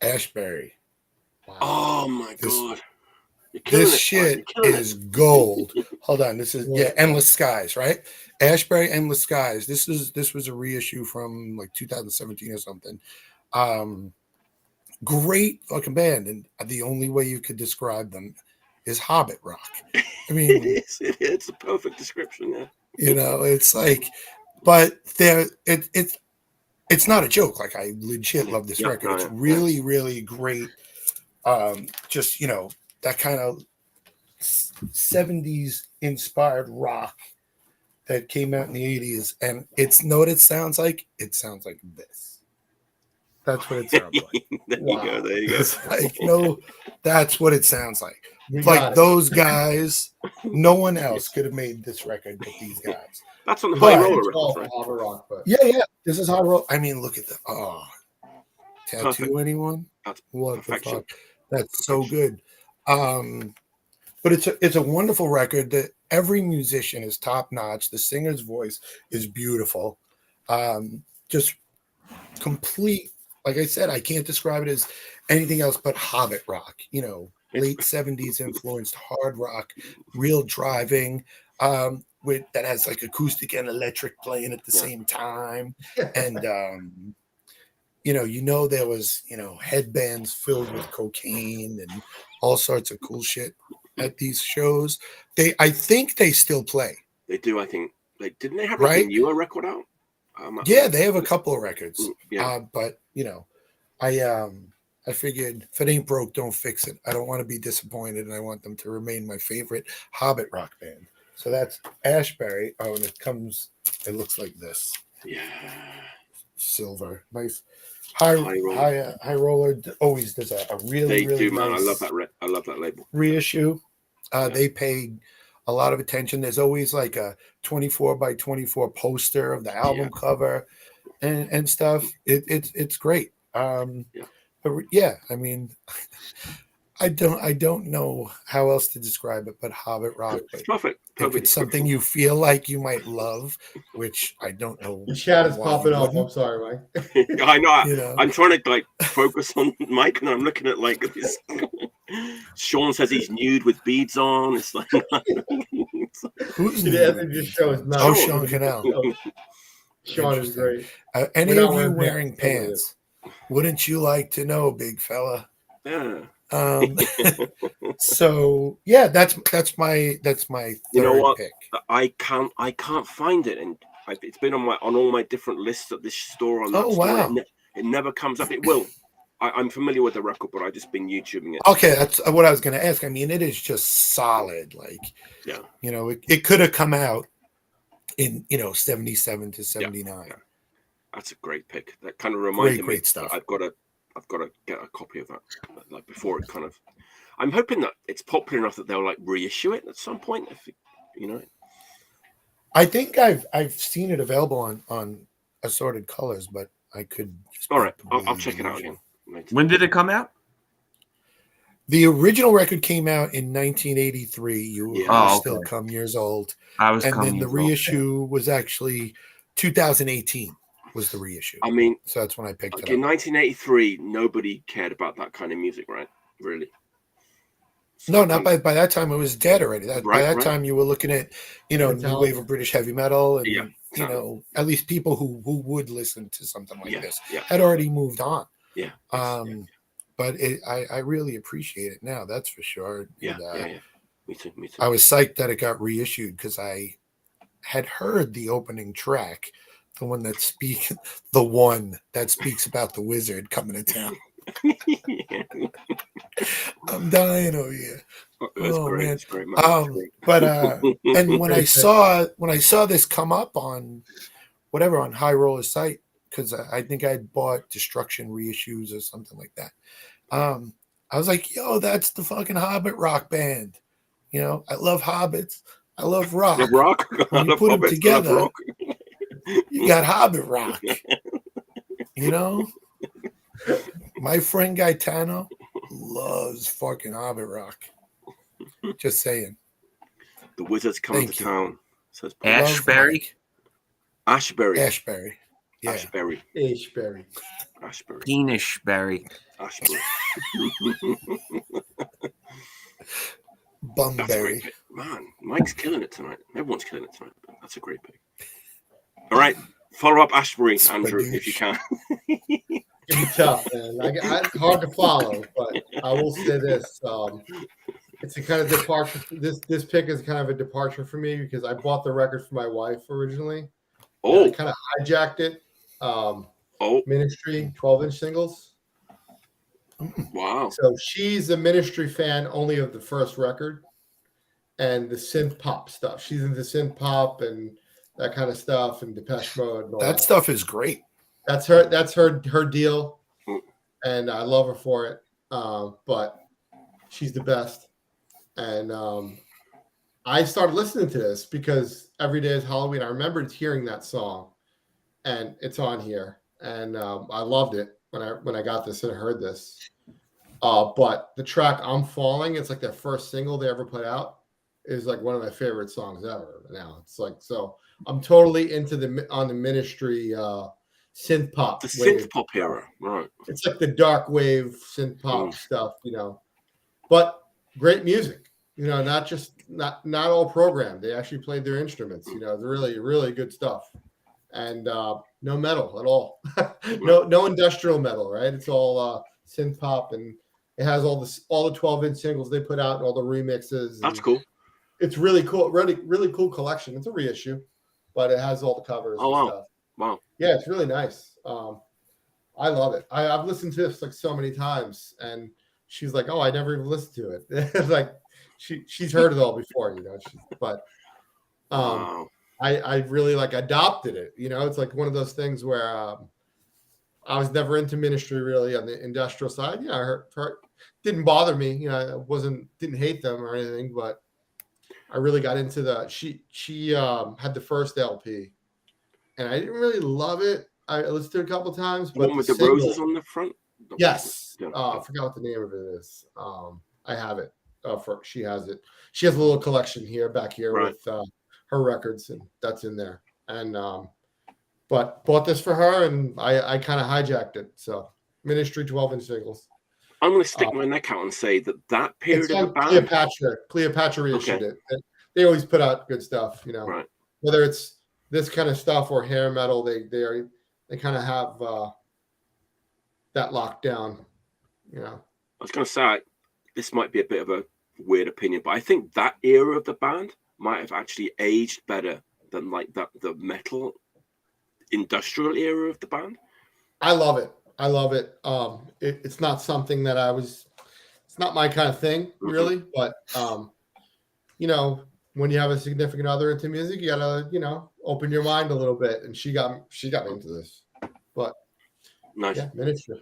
Ashbury. Wow. Oh my God. This shit is gold. Hold on. This is Endless Skies, right? Ashbury, Endless Skies. This was a reissue from like 2017 or something. Great fucking band, and the only way you could describe them is Hobbit rock. I mean, it's a perfect description. Yeah. It's like, but it's not a joke. Like, I legit love this record. It's really, really great. Just that kind of 70s inspired rock that came out in the 80s, and what it sounds like. It sounds like this. That's what it sounds like. There you go. It's like, that's what it sounds like. Like those guys, no one else could have made this record but these guys. That's on the High Roller record, right? Rock, but... Yeah. This is High Roller. I mean, look at the tattoo. Perfect. Anyone? That's what perfection. The fuck? That's so good. But it's a wonderful record that every musician is top notch. The singer's voice is beautiful. Just complete. Like I said, I can't describe it as anything else but Hobbit rock. Late 70s influenced hard rock, real driving, that has like acoustic and electric playing at the same time. And there was headbands filled with cocaine and all sorts of cool shit at these shows. I think they still play. They do. I think didn't they have a newer record out? Yeah, they have a couple of records. Yeah. But I figured if it ain't broke, don't fix it. I don't want to be disappointed, and I want them to remain my favorite Hobbit rock band. So that's Ashbury. Oh, and it looks like this. Yeah. Silver. Nice. High Roller always does a really, really man. nice I love that label. Reissue. They pay a lot of attention. There's always like a 24x24 poster of the album cover and stuff. It's great. But I mean, I don't know how else to describe it, but Hobbit rock. But perfect. If it's something you feel like you might love, which I don't know. The chat is popping up. I'm sorry, Mike. I know. I'm trying to focus on Mike, and I'm looking at this. Sean says he's nude with beads on. It's like who's just show his mouth. Oh, Sean Canal. Sean is great. Any of you wearing pants? Wouldn't you like to know, big fella? Yeah. So that's my third pick. I can't find it, and it's been on all my different lists at this store. Wow! It never comes up. It will. I'm familiar with the record, but I've just been YouTubing it. Okay, that's what I was going to ask. I mean, it is just solid. It could have come out in 77 to 79. Yeah. That's a great pick. That kind of reminded me. Great stuff. I've got to get a copy of that before it kind of. I'm hoping that it's popular enough that they'll reissue it at some point. If I think I've seen it available on Assorted Colors, but I could. All right, I'll check it out again. When did it come out? The original record came out in 1983. You were still come years old. I was, and then the reissue was actually 2018. Was the reissue? I mean, so that's when I picked it up. In 1983, nobody cared about that kind of music, right? Really? So no, not by that time. It was dead already. By that time, you were looking at, new wave of British heavy metal, and at least people who would listen to something like this had already moved on. Yeah. But I really appreciate it now. That's for sure. Yeah. Me too. I was psyched that it got reissued because I had heard the opening track, the one that speaks about the wizard coming to town. I'm dying over here. Great. Man. It's great, man. But and when I saw this come up on High Roller's site, because I think I'd bought Destruction reissues or something like that. I was like, yo, that's the fucking Hobbit rock band. I love hobbits. I love rock. Love rock. When you put them together, you got Hobbit rock. My friend Gaetano loves fucking Hobbit rock. Just saying. The wizard's coming to town. Says Ashbury. Ashbury. Yeah. Ashbury. Penisberry. Ashbury. Bumberry. Man, Mike's killing it tonight. Everyone's killing it tonight. That's a great pick. All right. Follow up Ashbury, Andrew, if you can. It's tough, man. It's hard to follow, but I will say this. It's a kind of departure. This pick is kind of a departure for me because I bought the record for my wife originally. I kind of hijacked it. Ministry 12-inch singles. Wow. So she's a Ministry fan only of the first record and the synth pop stuff. She's into synth pop and that kind of stuff and Depeche Mode. And all that stuff is great. That's her deal, and I love her for it. But she's the best. And I started listening to this because every day is Halloween. I remembered hearing that song, and it's on here, and I loved it when I got this and heard this. But the track "I'm Falling," it's like their first single they ever put out, is like one of my favorite songs ever. Now it's like so. I'm totally into the Ministry synth pop. The synth pop era, right? It's like the dark wave synth pop stuff, But great music, not all programmed. They actually played their instruments, They're really, really good stuff. And no metal at all. no industrial metal, right? It's all synth pop, and it has all the 12-inch singles they put out and all the remixes. That's cool. It's really cool, really, really cool collection. It's a reissue, but it has all the covers and stuff. Wow. Yeah, it's really nice. I love it. I've listened to this like so many times, and she's like, "Oh, I never even listened to it." It's like she's heard it all before, But I really like adopted it. It's like one of those things where I was never into Ministry really on the industrial side. I heard didn't bother me. I didn't hate them or anything, but I really got into she had the first LP. And I didn't really love it. I listened to it a couple of times. But the one with the roses on the front? Yes. I forgot what the name of it is. I have it. She has it. She has a little collection back here with her records, and that's in there. And but bought this for her, and I kind of hijacked it. So Ministry 12-inch singles. I'm going to stick my neck out and say that period of the band. Cleopatra reissued it. They always put out good stuff, Right. Whether it's this kind of stuff or hair metal, they kind of have that locked down. I was going to say this might be a bit of a weird opinion, but I think that era of the band might have actually aged better than like the metal industrial era of the band. I love it. It's not something that it's not my kind of thing really, but when you have a significant other into music, you gotta, open your mind a little bit. And she got me into this. But nice. Yeah, Ministry.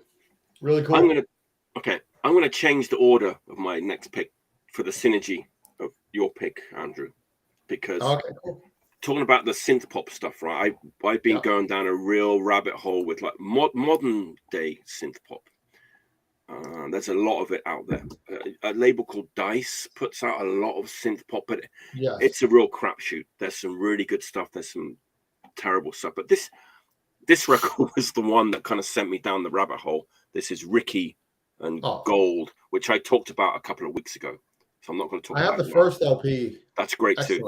Really cool. I'm gonna change the order of my next pick for the synergy of your pick, Andrew. Because okay, cool. talking about the synth pop stuff, right? I've been going down a real rabbit hole with like modern day synth pop. There's a lot of it out there. A label called Dice puts out a lot of synth pop, but it's a real crapshoot. There's some really good stuff. There's some terrible stuff, but this record was the one that kind of sent me down the rabbit hole. This is Ricky and Gold, which I talked about a couple of weeks ago. So I'm not going to talk about it. I have the first LP. That's great too.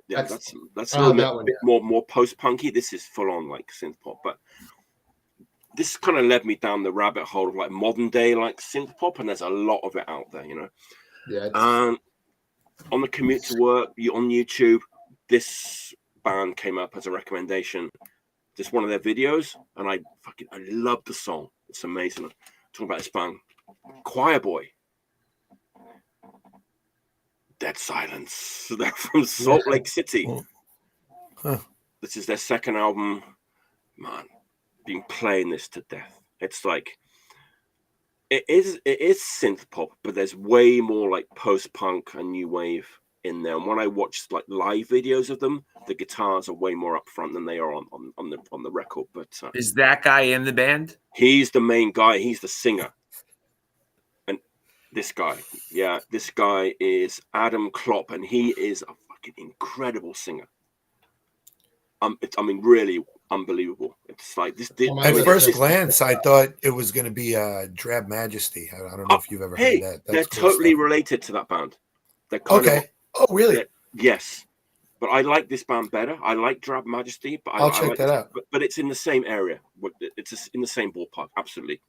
That's a little bit more post-punky. This is full on like synth pop, but this kind of led me down the rabbit hole of like modern day like synth pop, and there's a lot of it out there, you know. Yeah. On the commute to work on YouTube, this band came up as a recommendation. Just one of their videos, and I love the song. It's amazing. I'm talking about this band, Choir Boy. Dead Silence. They're from Salt Lake City. This is their second album. Man, been playing this to death. It's like it is synth pop, but there's way more like post-punk and new wave in there. And when I watched like live videos of them, the guitars are way more up front than they are on the record. But is that guy in the band? He's the main guy. He's the singer. And this guy is Adam Klopp, and he is a fucking incredible singer. Really unbelievable. It's like this. At first glance, I thought it was going to be Drab Majesty. I don't know if you've ever heard that. They're totally related to that band. They're kind of, really? Yes. But I like this band better. I like Drab Majesty, but I'll check that out. But it's in the same area. It's in the same ballpark. Absolutely.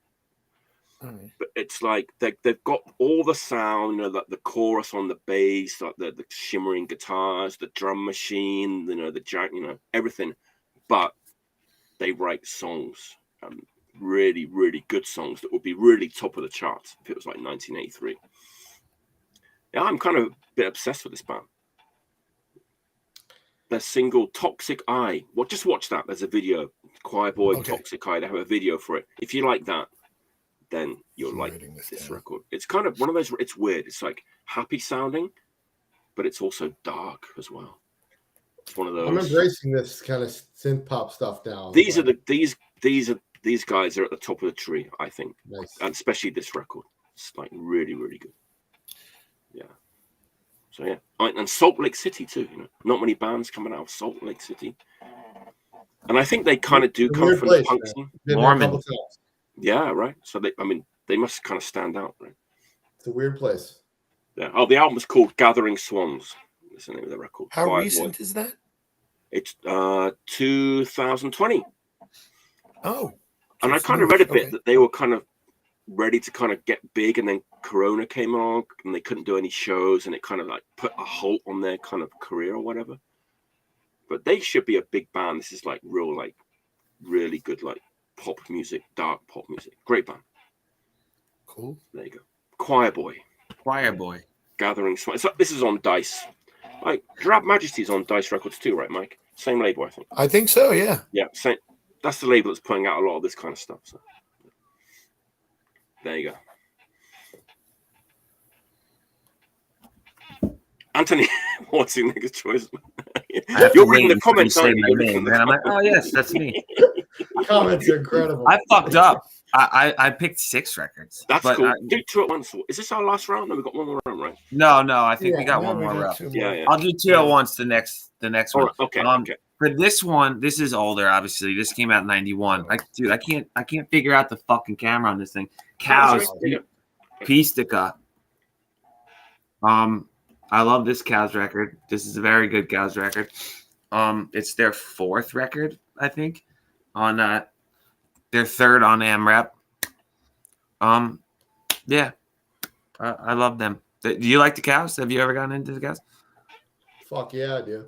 Right. But it's like they've got all the sound, you know, like the chorus on the bass, like the shimmering guitars, the drum machine, you know, the jack, you know, everything. But they write songs, really, really good songs that would be really top of the charts if it was like 1983. Yeah, I'm kind of a bit obsessed with this band. Their single "Toxic Eye." Well, just watch that. There's a video. Choir Boy, Toxic Eye. They have a video for it. If you like that, then you'll like this record. It's kind of one of those. It's weird. It's like happy sounding, but it's also dark as well. It's one of those. I'm embracing this kind of synth pop stuff now. These guys are at the top of the tree, I think. Nice. And especially this record. It's like really, really good. Yeah. So yeah, and Salt Lake City too. You know, not many bands coming out of Salt Lake City, and I think they kind of do come from the punk scene. Mormon. Yeah, right. So they must kind of stand out, right? It's a weird place. Yeah. Oh, the album's called Gathering Swans. That's the name of the record. How recent is that? It's 2020. Oh. And I kind of read a bit that they were kind of ready to kind of get big, and then Corona came along and they couldn't do any shows, and it kind of like put a halt on their kind of career or whatever. But they should be a big band. This is like real, like really good, like pop music, dark pop music. Great band. Cool. There you go. Choir Boy. Gathering Swans. So this is on Dice. Like Drab Majesty's on Dice Records too, right, Mike? Same label, I think. I think so, yeah. Yeah, same. That's the label that's putting out a lot of this kind of stuff. So there you go. Anthony, what's your next choice? You're reading the comments, aren't you? And I'm like, oh yes, that's me. Comments are incredible. I fucked up. I picked 6 records. That's cool. Do 2 at once. Is this our last round? No, we got one more round, right? No. I think we got one more round. Yeah. I'll do 2 at once. The next one. Okay. For this one, this is older. Obviously, this came out in '91. I can't figure out the fucking camera on this thing. Cows, Peacetika. I love this Cows record. This is a very good Cows record. It's their 4th record, I think, on their 3rd on AMREP. Yeah, I love them. Do you like the Cows? Have you ever gotten into the Cows? Fuck yeah, I do.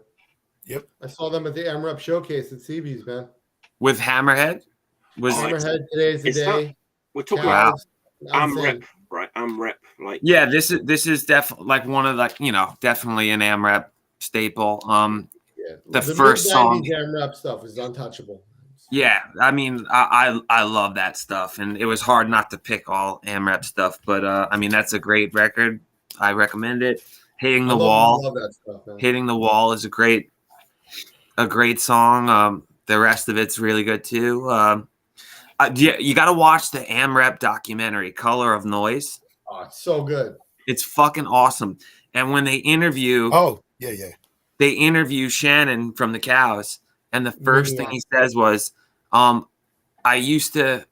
Yep. I saw them at the AMREP showcase at CB's, man. With Hammerhead? Hammerhead, Today's the Day. We're talking about AMREP, right? AMREP, like this is definitely like one of definitely an AMREP staple. The first song AMREP stuff is untouchable. Yeah, I mean, I love that stuff, and it was hard not to pick all AMREP stuff, but I mean, that's a great record. I recommend it. Hitting the Wall. I love that stuff, man. Hitting the Wall is a great a great song. The rest of it's really good too. You got to watch the AmRep documentary, Color of Noise. Oh, it's so good. It's fucking awesome. And when they interview, they interview Shannon from the Cows, and the first thing he says was, I used to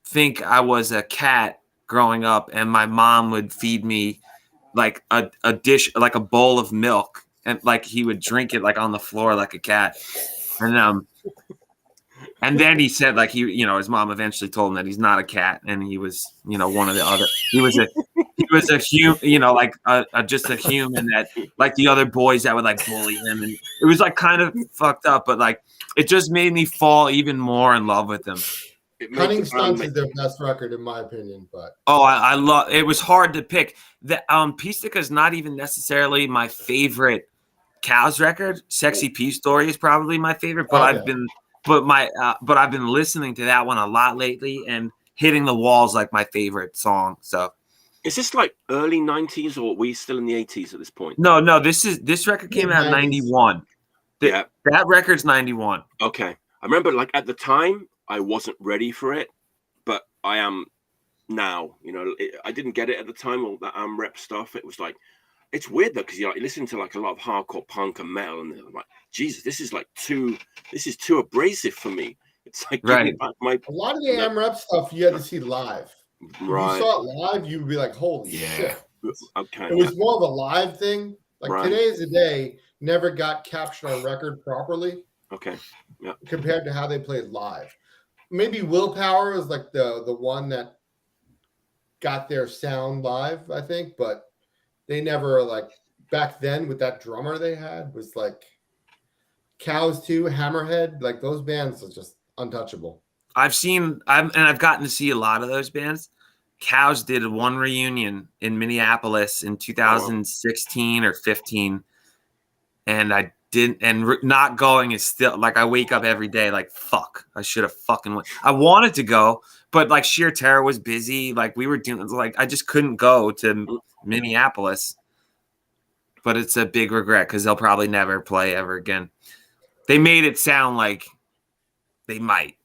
think I was a cat growing up, and my mom would feed me like a dish, like a bowl of milk, and like he would drink it like on the floor like a cat. And then he said, like, his mom eventually told him that he's not a cat, and he was, one of the other. He was a human, like just a human that, like the other boys that would like bully him, and it was like kind of fucked up, but like it just made me fall even more in love with him. Cunning Stunts is their best record, in my opinion. But I love. It was hard to pick. The Peacetika is not even necessarily my favorite Cows record. Sexy Peace Story is probably my favorite, but I've been listening to that one a lot lately, and Hitting the Walls like my favorite song. So, is this like early 90s, or are we still in the 80s at this point? No. This record came out in 91. That record's 91. Okay, I remember like at the time I wasn't ready for it, but I am now. I didn't get it at the time. All that AmRep stuff. It was like, it's weird though, because you listen to like a lot of hardcore punk and metal, and I'm like, Jesus, this is too abrasive for me. It's like right. A lot of the AmRep stuff you had to see live. Right. If you saw it live, you'd be like, holy shit. Okay. It was more of a live thing. Like Today's the Day never got captured on record properly. Okay. Yeah. Compared to how they played live. Maybe Willpower is like the one that got their sound live, I think, but they never, like, back then with that drummer they had was like Cows 2, Hammerhead, like those bands are just untouchable. I've gotten to see a lot of those bands. Cows did one reunion in Minneapolis in 2016 or 15, and I didn't. And not going is still like, I wake up every day like, fuck, I should have fucking went. I wanted to go, but like Sheer Terror was busy. Like we were doing, like I just couldn't go to Minneapolis. But it's a big regret because they'll probably never play ever again. They made it sound like they might.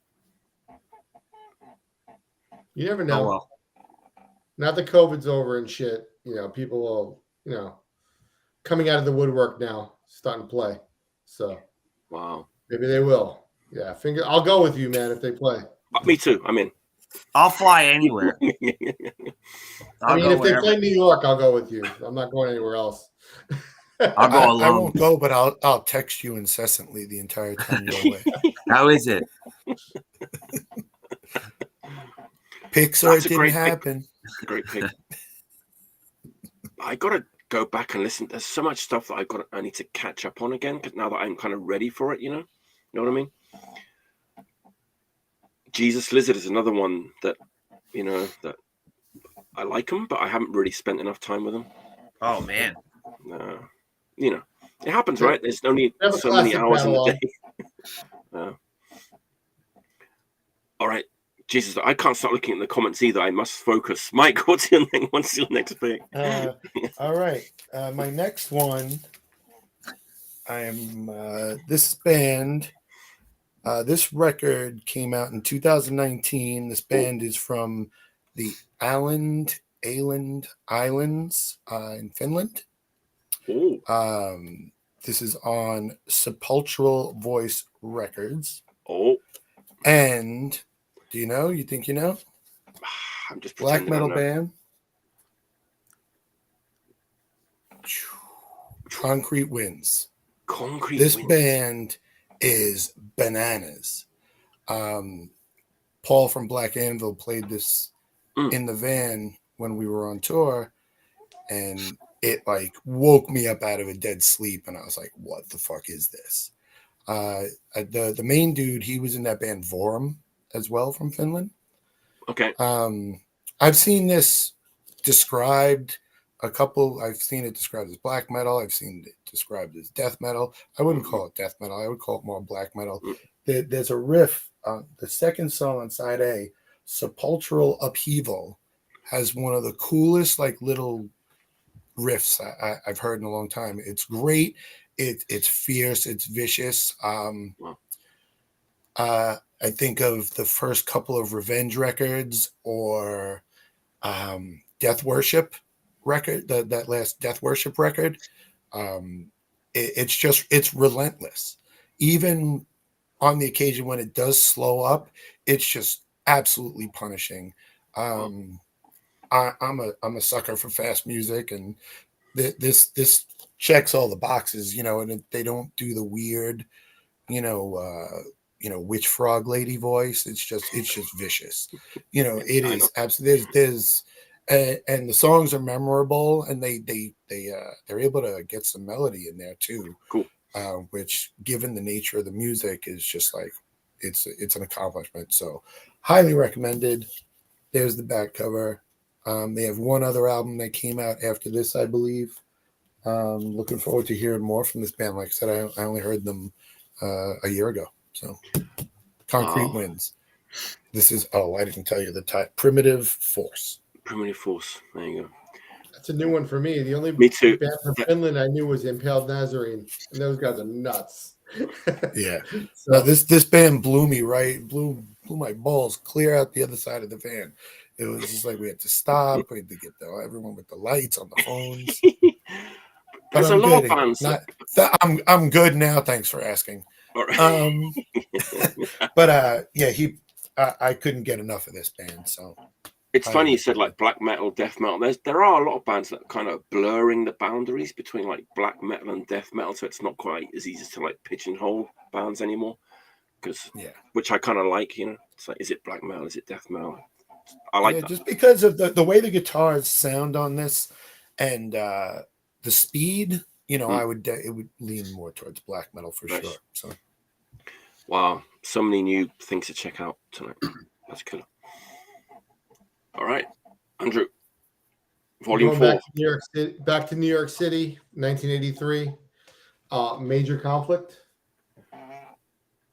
You never know. Oh, well. Now that COVID's over and shit, people will, coming out of the woodwork now, starting to play. So, wow, maybe they will. Yeah, I'll go with you, man, if they play. Me too. I'm in. I'll fly anywhere. If they play New York, I'll go with you. I'm not going anywhere else. I'll go alone. I won't go, but I'll text you incessantly the entire time you're away. How is it? Pixar, it didn't happen. Great pick. I gotta go back and listen. There's so much stuff that I need to catch up on again, because now that I'm kind of ready for it, you know what I mean? Jesus Lizard is another one that that I like them, but I haven't really spent enough time with them. Oh man, it happens, right? There's only so many hours in the day. All right, Jesus, I can't start looking at the comments either. I must focus. Mike, what's your next pick? All right, my next one. I am this band. This record came out in 2019. This band is from the Islands in Finland. This is on Sepulchral Voice Records. And do you know? You think you know? I'm just black metal band. Concrete Winds. This band is bananas. Paul from Black Anvil played this in the van when we were on tour, and it like woke me up out of a dead sleep, and I was like, what the fuck is this? The main dude, he was in that band Vorum as well from Finland. Okay. I've seen this described I've seen it described as black metal. I've seen it described as death metal. I wouldn't call it death metal. I would call it more black metal. There's a riff. The second song on side A, Sepulchral Upheaval, has one of the coolest like little riffs I've heard in a long time. It's great. It's fierce, it's vicious. Wow. I think of the first couple of Revenge records or Death Worship record, that last Death Worship record. It's relentless. Even on the occasion when it does slow up, it's just absolutely punishing. I'm a sucker for fast music, and this checks all the boxes, and they don't do the weird, witch frog lady voice. It's just vicious. It is absolutely. There's and the songs are memorable, and they're able to get some melody in there too. Cool. Which, given the nature of the music, is just like it's an accomplishment. So, highly recommended. There's the back cover. They have one other album that came out after this, I believe. Looking forward to hearing more from this band. Like I said, I only heard them a year ago. So, Concrete Winds. This is, I didn't tell you the title. Primitive Force. Primitive Force. There you go. That's a new one for me. The only Me too. band from Finland I knew was Impaled Nazarene, and those guys are nuts. Yeah. So this band blew me right, blew my balls clear out the other side of the van. It was just like we had to stop. We had to get everyone with the lights on the phones. There's a lot of bands. I'm good now. Thanks for asking. Right. But I couldn't get enough of this band. So it's funny you said like black metal, death metal. There are a lot of bands that are kind of blurring the boundaries between like black metal and death metal, so it's not quite as easy to like pigeonhole bands anymore. Which I kind of like. It's like, is it black metal? Is it death metal? I like that. Just because of the way the guitars sound on this and the speed. I would it would lean more towards black metal for sure. So, wow, so many new things to check out tonight. That's killer. All right, Andrew, Volume 4. Back to New York City, 1983. Major Conflict.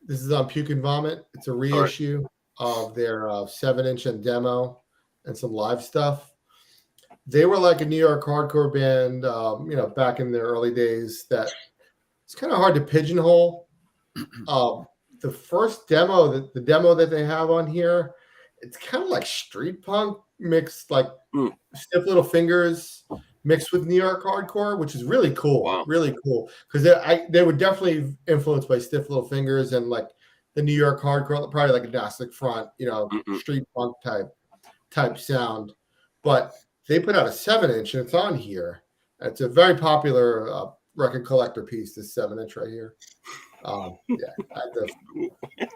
This is on Puke and Vomit. It's a reissue of their 7-inch and demo and some live stuff. They were like a New York hardcore band, back in their early days that it's kind of hard to pigeonhole. The first demo, the demo that they have on here, it's kind of like street punk mixed, like Stiff Little Fingers mixed with New York hardcore, which is really cool. Wow. Really cool. Because they were definitely influenced by Stiff Little Fingers and like the New York hardcore, probably like a Agnostic Front, street punk type sound. But they put out a 7-inch and it's on here. It's a very popular record collector piece, this 7-inch right here. I have to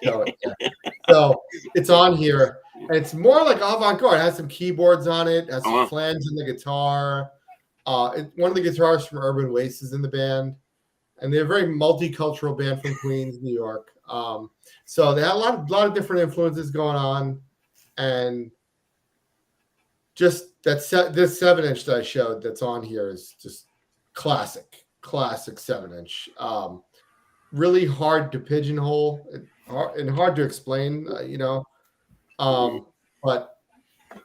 show it. Yeah. So it's on here. And it's more like avant-garde. It has some keyboards on it. It has some flange in the guitar. One of the guitarists from Urban Waste is in the band. And they're a very multicultural band from Queens, New York. So they had a lot of different influences going on. And just this 7-inch that I showed that's on here is just classic 7-inch. Really hard to pigeonhole and hard to explain, but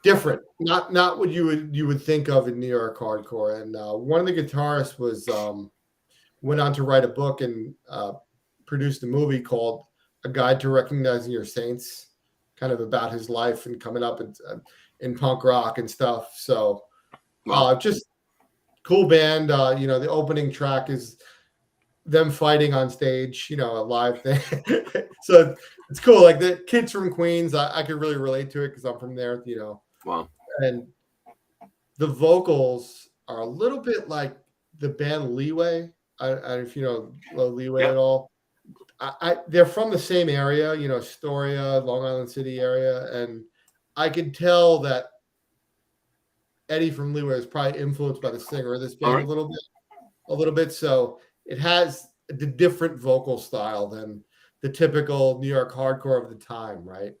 different. Not what you would think of in New York hardcore. And one of the guitarists went on to write a book and produced a movie called A Guide to Recognizing Your Saints, kind of about his life and coming up in punk rock and stuff. So just cool band. The opening track is them fighting on stage, a live thing. So it's cool. Like the kids from Queens, I could really relate to it because I'm from there, Wow. And the vocals are a little bit like the band Leeway. I don't know if you know Leeway at all. They're from the same area, Astoria, Long Island City area. And I could tell that Eddie from Leeway is probably influenced by the singer of this band a little bit. So it has the different vocal style than the typical New York hardcore of the time, right?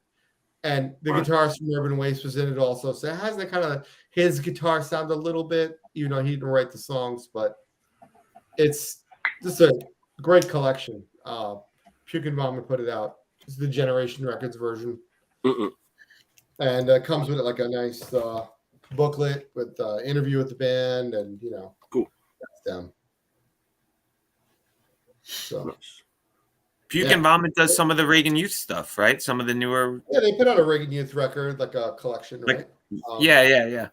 And the guitarist from Urban Waste was in it also. So it has that kind of his guitar sound a little bit, even though he didn't write the songs, but it's just a great collection. Puke and Vomit put it out. It's the Generation Records version. And it comes with it like a nice booklet with interview with the band and, cool. That's them. So. Nice. Puke and Vomit does some of the Reagan Youth stuff, right? Some of the newer. Yeah, they put out a Reagan Youth record, like a collection, right? Yeah.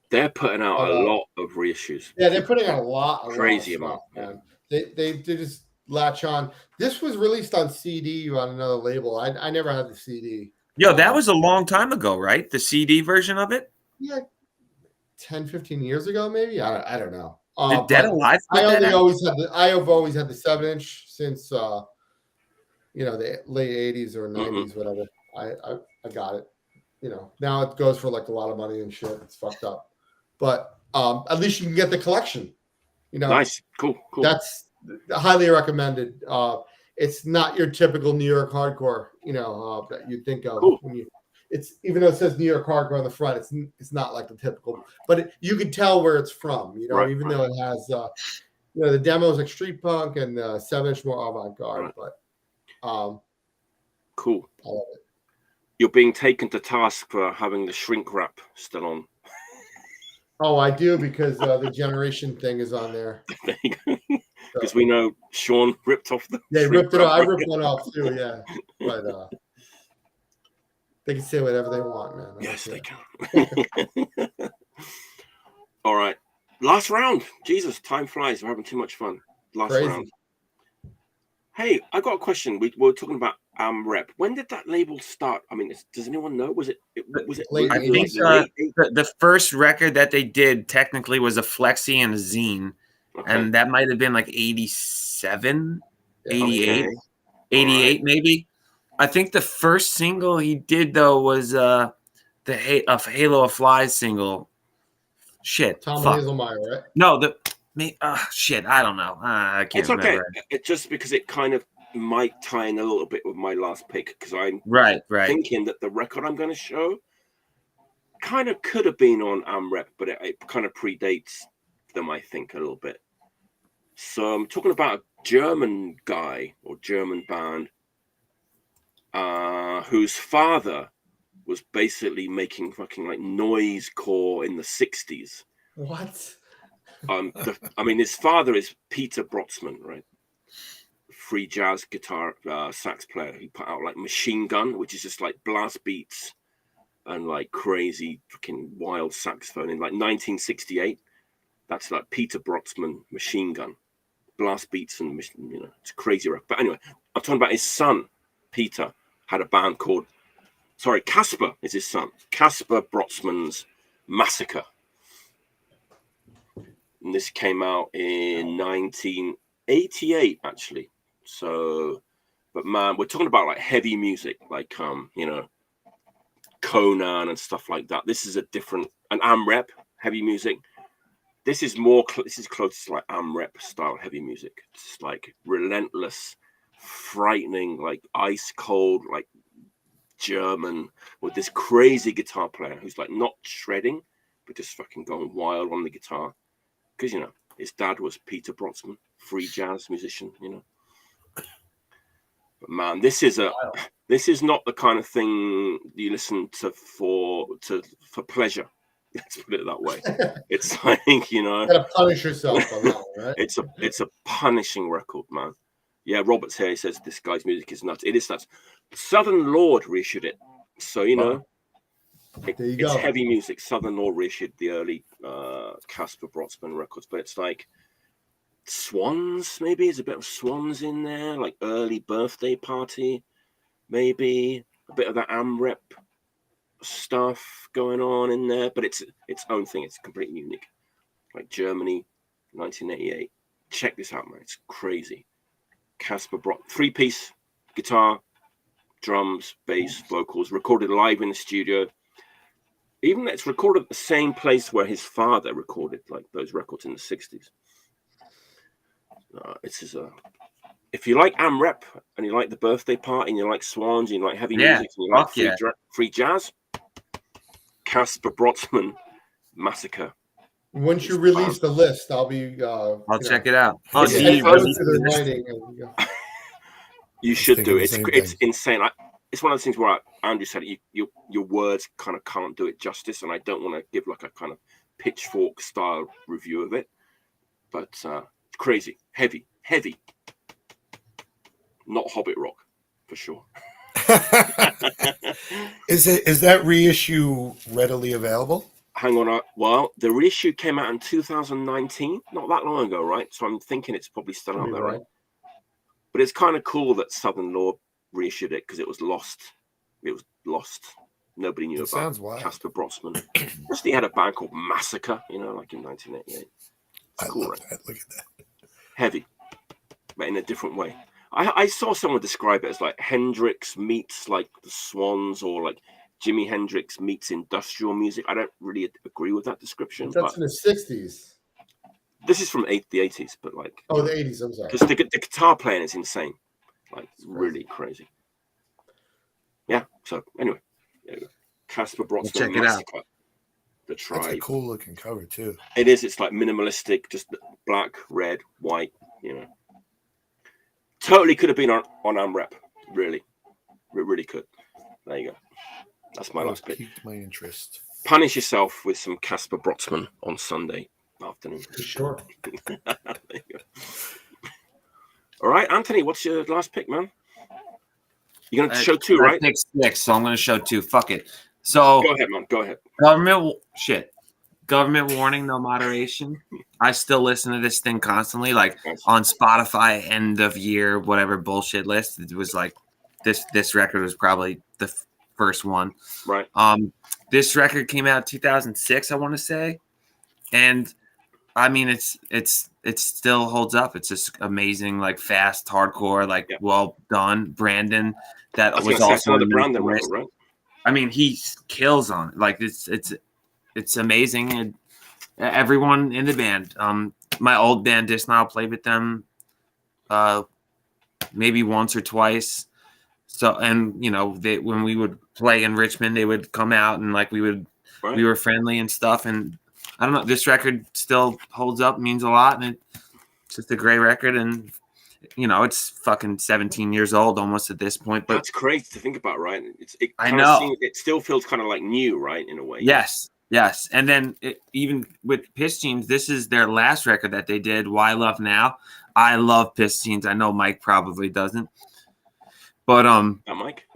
They're putting out a lot of reissues. Yeah, they're putting out a lot of amount, man. They just latch on. This was released on CD on another label. I never had the CD. Yo, that was a long time ago, right? The CD version of it? Yeah, 10, 15 years ago, maybe. I don't know. Did Dead Alive? I have always had the 7-inch since the late 80s or 90s, whatever. I got it. Now it goes for like a lot of money and shit. It's fucked up. But at least you can get the collection. Nice, cool. That's highly recommended. It's not your typical New York hardcore, that you think of when it's, even though it says New York hardcore on the front, it's not like the typical. But you can tell where it's from, even though it has the demos like street punk and 7-inch more avant-garde. But cool. I love it. You're being taken to task for having the shrink wrap still on. Oh, I do, because the generation thing is on there. Because we know Sean ripped off the. Yeah, he ripped it off. I ripped one off too. Yeah, but they can say whatever they want, man. Yes, they can. All right, last round. Jesus, time flies. We're having too much fun. Last round. Hey, I got a question. We were talking about Rep. When did that label start? I mean, does anyone know? Was it late? I think the first record that they did technically was a Flexi and a zine, and that might have been like 87, 88, 88 maybe. I think the first single he did though was the Halo of Flies single. Shit, Tom Hazelmeyer, right? No, shit, I don't know. I can't remember. It's just because it kind of might tie in a little bit with my last pick, because I'm thinking that the record I'm going to show kind of could have been on AmRep, but it kind of predates them, I think, a little bit. So I'm talking about a German guy or German band whose father was basically making fucking like noisecore in the 60s. What? His father is Peter Brötzmann, right? Free jazz guitar sax player. He put out like Machine Gun, which is just like blast beats and like crazy fucking wild saxophone in like 1968. That's like Peter Brötzmann, Machine Gun, blast beats, and it's crazy rock. But anyway, I'm talking about his son. Peter had a band called, Caspar is his son. Caspar Brötzmann's Massaker. And this came out in 1988, actually. So, but man, we're talking about like heavy music, like Conan and stuff like that. This is a different, an AmRep heavy music. This is close to like AmRep style heavy music. It's like relentless, frightening, like ice cold, like German, with this crazy guitar player who's like not shredding, but just fucking going wild on the guitar. Because his dad was Peter Brötzmann, free jazz musician. But man, this is not the kind of thing you listen to for pleasure. Let's put it that way. It's like you gotta punish yourself on that one, right? It's a punishing record, man. Yeah, Robert's here. He says this guy's music is nuts. It is nuts. Southern Lord reissued it, so it's heavy music. Southern Lord reissued the early Caspar Brötzmann records, but it's like Swans, maybe. There's a bit of Swans in there, like early Birthday Party, maybe a bit of that AmRep stuff going on in there, but it's its own thing. It's completely unique. Like Germany, 1988. Check this out, man. It's crazy. Caspar Brötzmann, 3-piece guitar, drums, bass, vocals, recorded live in the studio. Even it's recorded at the same place where his father recorded like those records in the 60s. If you like AmRep and you like the Birthday Party and you like Swans and you like heavy music and you like free jazz, Caspar Brötzmann Massaker. Once you release the list, I'll be. I'll check it out. You should do it. It's insane. It's one of those things where Andrew said your words kind of can't do it justice, and I don't want to give like a kind of pitchfork style review of it, but crazy, heavy. not Hobbit rock, for sure. Is that reissue readily available? Hang on. Well, the reissue came out in 2019, not that long ago, right? So I'm thinking it's probably still out there, right? But it's kind of cool that Southern Law reissued it because it was lost. It was lost. Nobody knew about Caspar Brötzmann. He had a band called Massaker, you know, like in 1988. It's cool, right? Look at that. Heavy, but in a different way. I saw someone describe it as like Hendrix meets like the Swans, or like Jimi Hendrix meets industrial music. I don't really agree with that description. That's in the 60s. This is from the 80s, but like... Oh, the 80s, I'm sorry. Because the guitar playing is insane. Like, really crazy. Yeah, so anyway. Caspar Brötzmann. Check it out. The Tribe. That's a cool looking cover, too. It is. It's like minimalistic, just black, red, white, you know. Totally could have been on AmRep. Really. It really could. There you go. That's my last pick. Piqued my interest. Punish yourself with some Caspar Brötzmann on Sunday afternoon. Sure. There you go. All right, Anthony, what's your last pick, man? You're going to show two, right? Pick 6, so I'm going to show 2. Fuck it. So go ahead, man. Go ahead. Government warning, no moderation. I still listen to this thing constantly, like on Spotify end of year, whatever bullshit list. It was like this record was probably the first one. Right. This record came out 2006, I want to say. And I mean, it still holds up. It's just amazing, like fast, hardcore, like well done. Brandon, that was also the Brandon record, right? I mean, he kills on it. Like it's amazing. And everyone in the band, my old band Disnihil played with them, maybe once or twice. So, and you know, when we would play in Richmond, they would come out and like we were friendly and stuff. And I don't know, this record still holds up, means a lot, and it's just a great record. And you know, it's fucking 17 years old almost at this point. But that's crazy to think about, right? I know it still feels kind of like new, right, in a way. Yes. And then even with Pistines, this is their last record that they did. Why Love Now? I love Pistines. I know Mike probably doesn't, but Mike.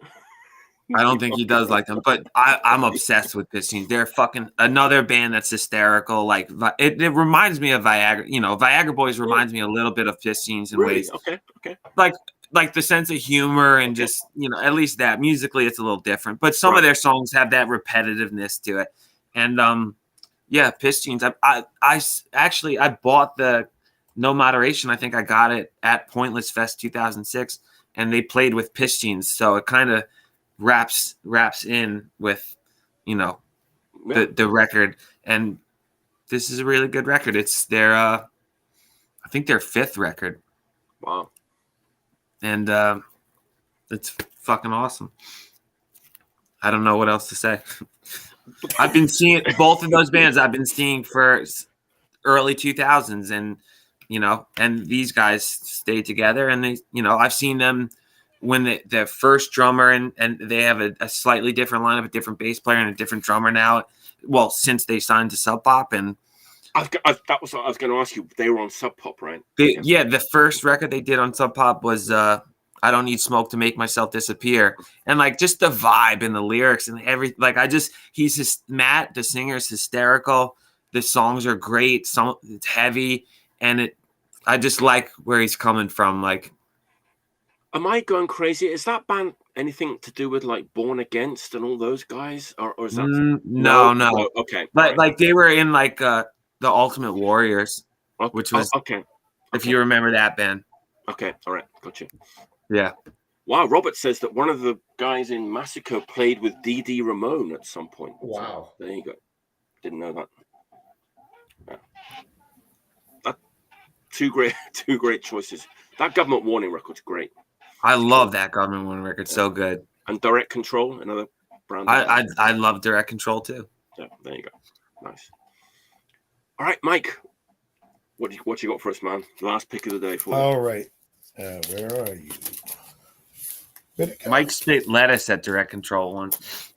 I don't think he does like them, but I'm obsessed with Pistines. They're fucking another band that's hysterical. Like it reminds me of Viagra. You know, Viagra Boys reminds me a little bit of Pistines in ways. Okay. Like the sense of humor and just, you know, at least that musically it's a little different. But some of their songs have that repetitiveness to it. And Pistines. I bought the No Moderation. I think I got it at Pointless Fest 2006, and they played with Pistines, so it kind of wraps in with, you know, the record. And this is a really good record. It's their I think their 5th record. Wow. And it's fucking awesome. I don't know what else to say. I've been seeing both of those bands. I've been seeing for early 2000s, and you know, and these guys stay together. And they, you know, I've seen them when the first drummer and they have a slightly different lineup, a different bass player and a different drummer now. Well, since they signed to Sub Pop, and that was what I was going to ask you. They were on Sub Pop, right? The first record they did on Sub Pop was I Don't Need Smoke to Make Myself Disappear. And like just the vibe and the lyrics and Matt, the singer, is hysterical. The songs are great. It's heavy. And I just like where he's coming from. Like, am I going crazy? Is that band anything to do with like Born Against and all those guys? Or is that no. Oh, okay. Like they were in like the Ultimate Warriors, which was if you remember that band. Okay, all right, gotcha. Yeah. Wow, Robert says that one of the guys in Massaker played with D.D. Ramone at some point. Wow. So, there you go. Didn't know that. Yeah. Two great choices. That Government Warning record's great. I love that Government Warning record. So good. And Direct Control, another brand. I love Direct Control too. Yeah, there you go. Nice. All right, Mike. What you got for us, man? The last pick of the day for you. All right. Where are you? Mike spit lettuce at Direct Control once.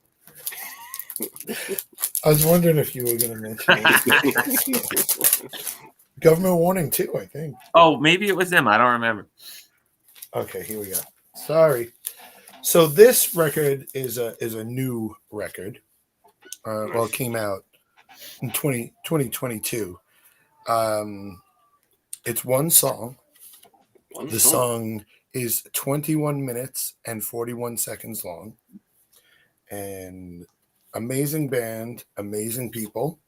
I was wondering if you were going to mention it. Government Warning too, I think. Oh, maybe it was them. I don't remember. Okay, here we go. Sorry. So this record is a new record. Well, it came out in 2022. It's one song. The song is 21 minutes and 41 seconds long. And amazing band, amazing people.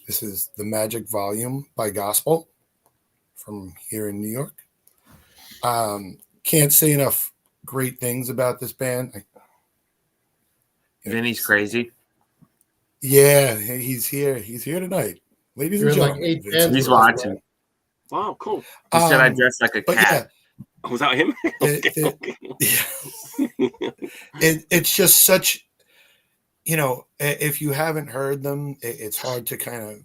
This is The Magic Volume by Gospel from here in New York. Can't say enough great things about this band. Vinny's crazy. Yeah, he's here. He's here tonight. Ladies and gentlemen. Like he's watching. Right? Wow, cool. He said I dressed like a cat. Yeah, was that him? It's just such, if you haven't heard them, it's hard to kind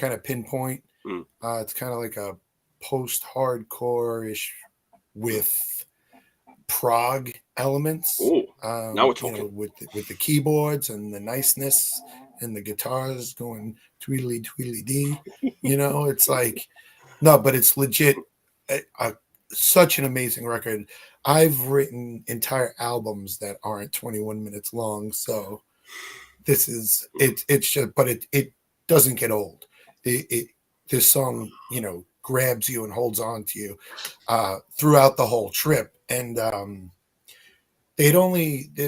of pinpoint. It's kind of like a post-hardcore-ish with prog elements. Now we're talking. With the keyboards and the niceness and the guitars going tweedly tweedly dee. It's like, no, but it's legit such an amazing record. I've written entire albums that aren't 21 minutes long, so this is it's just, but it doesn't get old. This song, grabs you and holds on to you throughout the whole trip. And this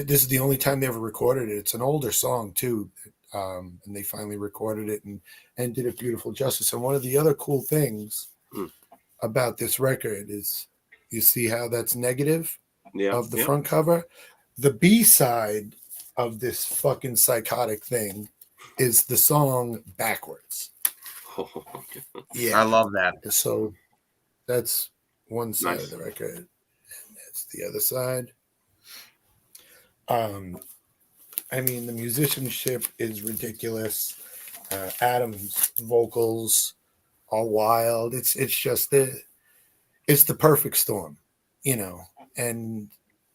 is the only time they ever recorded it. It's an older song too, and they finally recorded it and did it beautiful justice. And one of the other cool things about this record is, you see how that's negative of the front cover. The B-side of this fucking psychotic thing is the song Backwards. Yeah, I love that. So that's one side of the record, and that's the other side. The musicianship is ridiculous. Adam's vocals are wild. It's just it's the perfect storm, And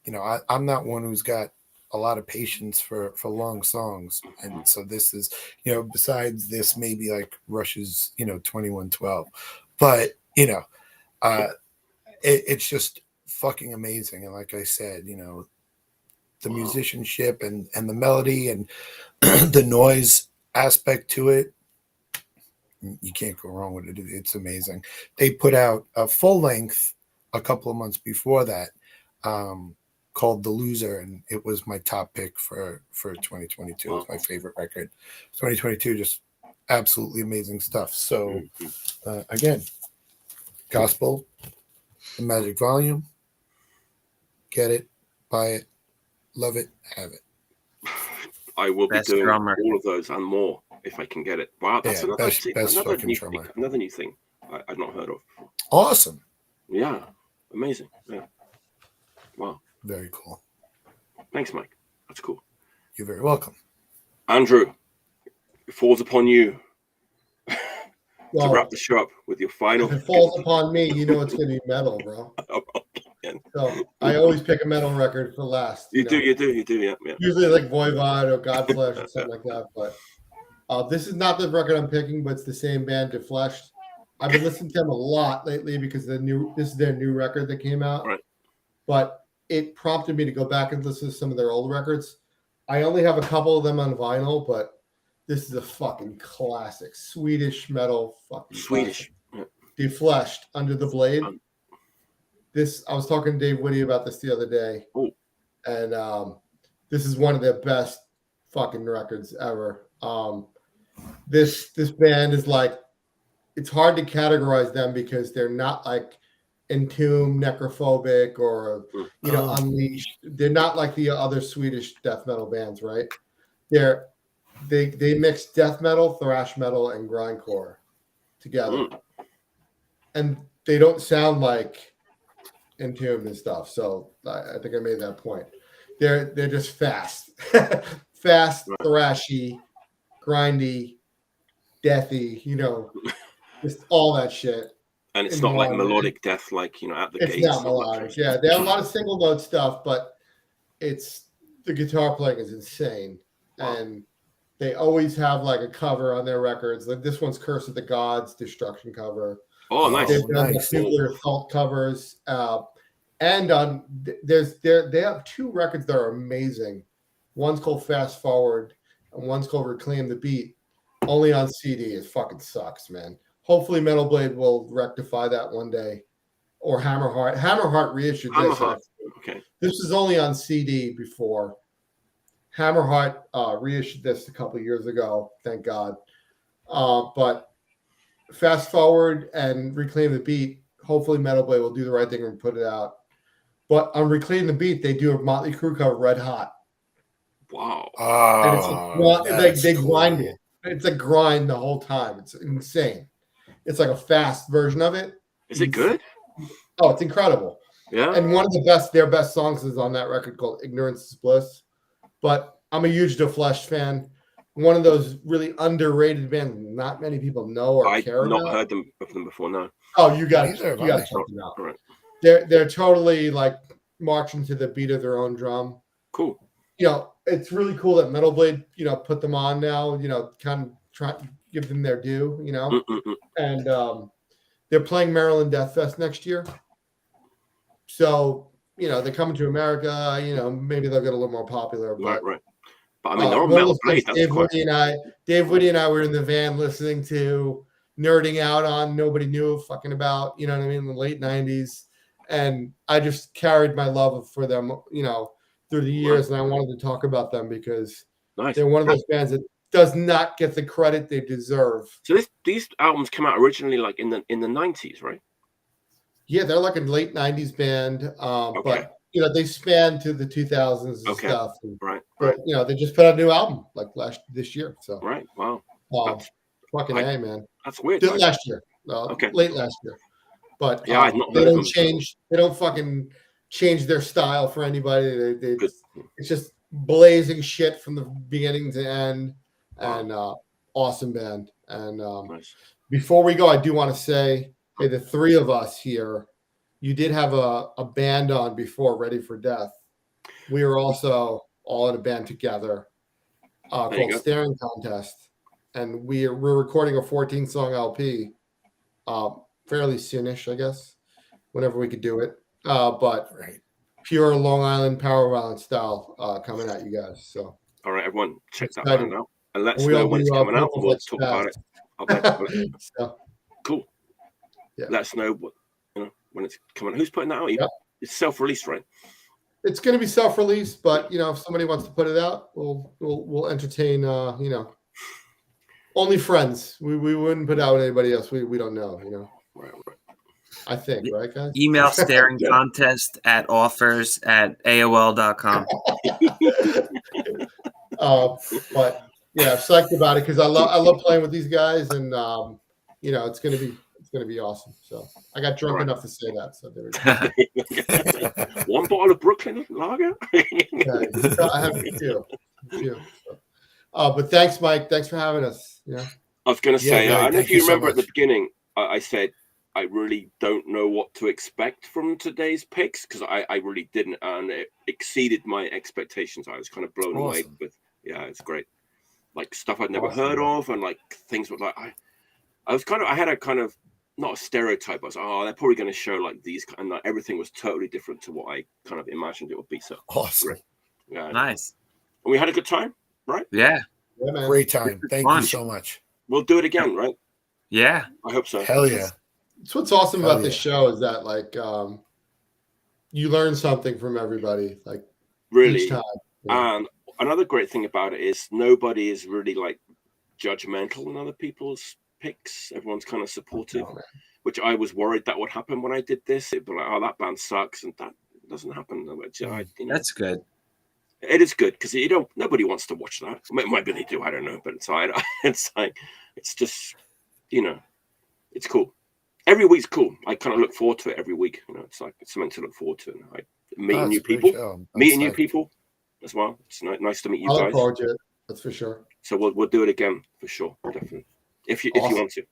I'm not one who's got a lot of patience for long songs, and so this is, besides this, maybe like Rush's 2112, but it's just fucking amazing. And like I said, the musicianship and the melody and the noise aspect to it, you can't go wrong with it. It's amazing. They put out a full length a couple of months before that, called The Loser, and it was my top pick for 2022. It was my favorite record. 2022, just absolutely amazing stuff. So again, Gospel, The Magic Volume, get it, buy it, love it, have it. I will be doing all of those and more if I can get it. Wow, that's another new thing I've not heard of. Awesome. Yeah, amazing. Yeah. Wow. Very cool. Thanks, Mike. That's cool. You're very welcome. Andrew, it falls upon you to wrap the show up with your final. If it falls upon me, it's going to be metal, bro. So I always pick a metal record for last. You do, yeah. Usually like Voivod or Godflesh or something like that. But this is not the record I'm picking, but it's the same band, Defleshed. I've been listening to them a lot lately because this is their new record that came out. Right. But it prompted me to go back and listen to some of their old records. I only have a couple of them on vinyl, but this is a fucking classic. Swedish metal fucking Swedish. Classic. Defleshed, Under the Blade. I was talking to Dave Whitty about this the other day. Ooh. And this is one of their best fucking records ever. This band is like, it's hard to categorize them because they're not like Entomb, Necrophobic, or Unleashed. They're not like the other Swedish death metal bands, right? They mix death metal, thrash metal, and grindcore together, and they don't sound like Entomb and stuff. So I think I made that point. They're just fast, thrashy, grindy, deathy. Just all that shit. And it's not like melodic death, like, at the gates. It's not melodic. Yeah, they have a lot of single note stuff, but the guitar playing is insane. Wow. And They always have like a cover on their records. Like this one's Curse of the Gods, Destruction cover. Oh, nice. They've done the Nuclear Assault covers. And on they have 2 records that are amazing. One's called Fast Forward and one's called Reclaim the Beat. Only on CD. It fucking sucks, man. Hopefully Metal Blade will rectify that one day. Or Hammerheart. Hammerheart reissued this. Okay. This was only on CD before. Hammerheart reissued this a couple of years ago, thank God. But Fast Forward and Reclaim the Beat, hopefully Metal Blade will do the right thing and put it out. But on Reclaim the Beat, they do a Motley Crue cover, Red Hot. Wow. And it's they grind it. It's a grind the whole time. It's insane. It's like a fast version of it. Is it good? Oh, it's incredible. Yeah. And one of their best songs is on that record called Ignorance is Bliss. But I'm a huge The Flesh fan. One of those really underrated bands not many people know or care about. I've not heard of them before, no. Oh, you got to check them out. Right. They're totally like marching to the beat of their own drum. Cool. You know, it's really cool that Metal Blade, put them on now, kind of try to give them their due, And they're playing Maryland Death Fest next year. So, they're coming to America, maybe they'll get a little more popular. But, right. But I mean, they're on Metal Blade. Dave Woody and I were in the van listening to Nerding Out on Nobody Knew fucking about, in the late 90s. And I just carried my love for them, through the years. And I wanted to talk about them because they're one of those bands that does not get the credit they deserve. So these albums came out originally like in the 90s, right? Yeah, they're like a late 90s band. But they span to the 2000s and stuff. And, right. But they just put out a new album like this year. So right. Wow. Fucking A, man. That's weird. Last year. Late last year. But they don't change. They don't fucking change their style for anybody. It's just blazing shit from the beginning to end. And awesome band. And before we go, I do want to say, hey, the 3 of us here, you did have a band on before, Ready for Death. We were also all in a band together called Staring Contest. And we're recording a 14-song LP fairly soonish, I guess, whenever we could do it. But pure Long Island power violence style coming at you guys. So all right, everyone, check that band out. And let us know when it's coming out. We'll talk about it. So, cool. Yeah. Let us know when it's coming. Who's putting that out? It's self-released, right? It's going to be self-released, but if somebody wants to put it out, we'll entertain. Only friends. We wouldn't put out anybody else. We don't know. Right. I think, right, guys? Email staring contest at offers@aol.com. But yeah, psyched about it because I love playing with these guys, and it's gonna be awesome. So I got drunk enough to say that. So there we go. One bottle of Brooklyn lager. I have two. But thanks, Mike. Thanks for having us. I was going to say, I don't know if you remember at the beginning, I said I really don't know what to expect from today's picks because I really didn't, and it exceeded my expectations. I was kind of blown away with, it's great, like stuff I'd never heard of, and like things were like I had a kind of not a stereotype. I was they're probably going to show like these, and like, everything was totally different to what I kind of imagined it would be. So awesome, nice, and we had a good time, right? Yeah, great time. Thank you so much. We'll do it again, right? Yeah, I hope so. Hell yeah. That's what's awesome about this show is that like you learn something from everybody, like really each time. And another great thing about it is nobody is really like judgmental in other people's picks. Everyone's kind of supportive, which I was worried that would happen when I did this. It'd be like, that band sucks, and that doesn't happen. Which that's good. It is good because nobody wants to watch that. Maybe they do, I don't know. But it's just it's cool. Every week's cool. I kind of look forward to it every week. It's like it's something to look forward to. Meeting new people as well. It's nice to meet you guys. I look forward to it. That's for sure. So we'll do it again for sure, definitely. If you want to.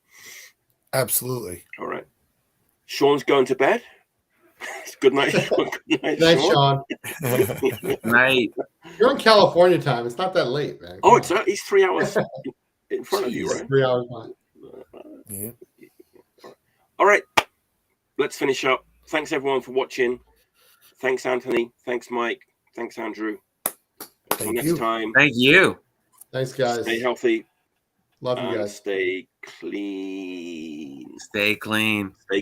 Absolutely. All right. Sean's going to bed. Good night. Good night, Thanks, Sean. Sean. Night. You're in California time. It's not that late, man. Oh, he's 3 hours in front of you, Jeez. right? 3 hours behind. Yeah. All right. Let's finish up. Thanks everyone for watching. Thanks, Anthony. Thanks, Mike. Thanks, Andrew. Until next time. Thank you. Thanks, guys. Stay healthy. Love you guys. Stay clean. Stay clean. Stay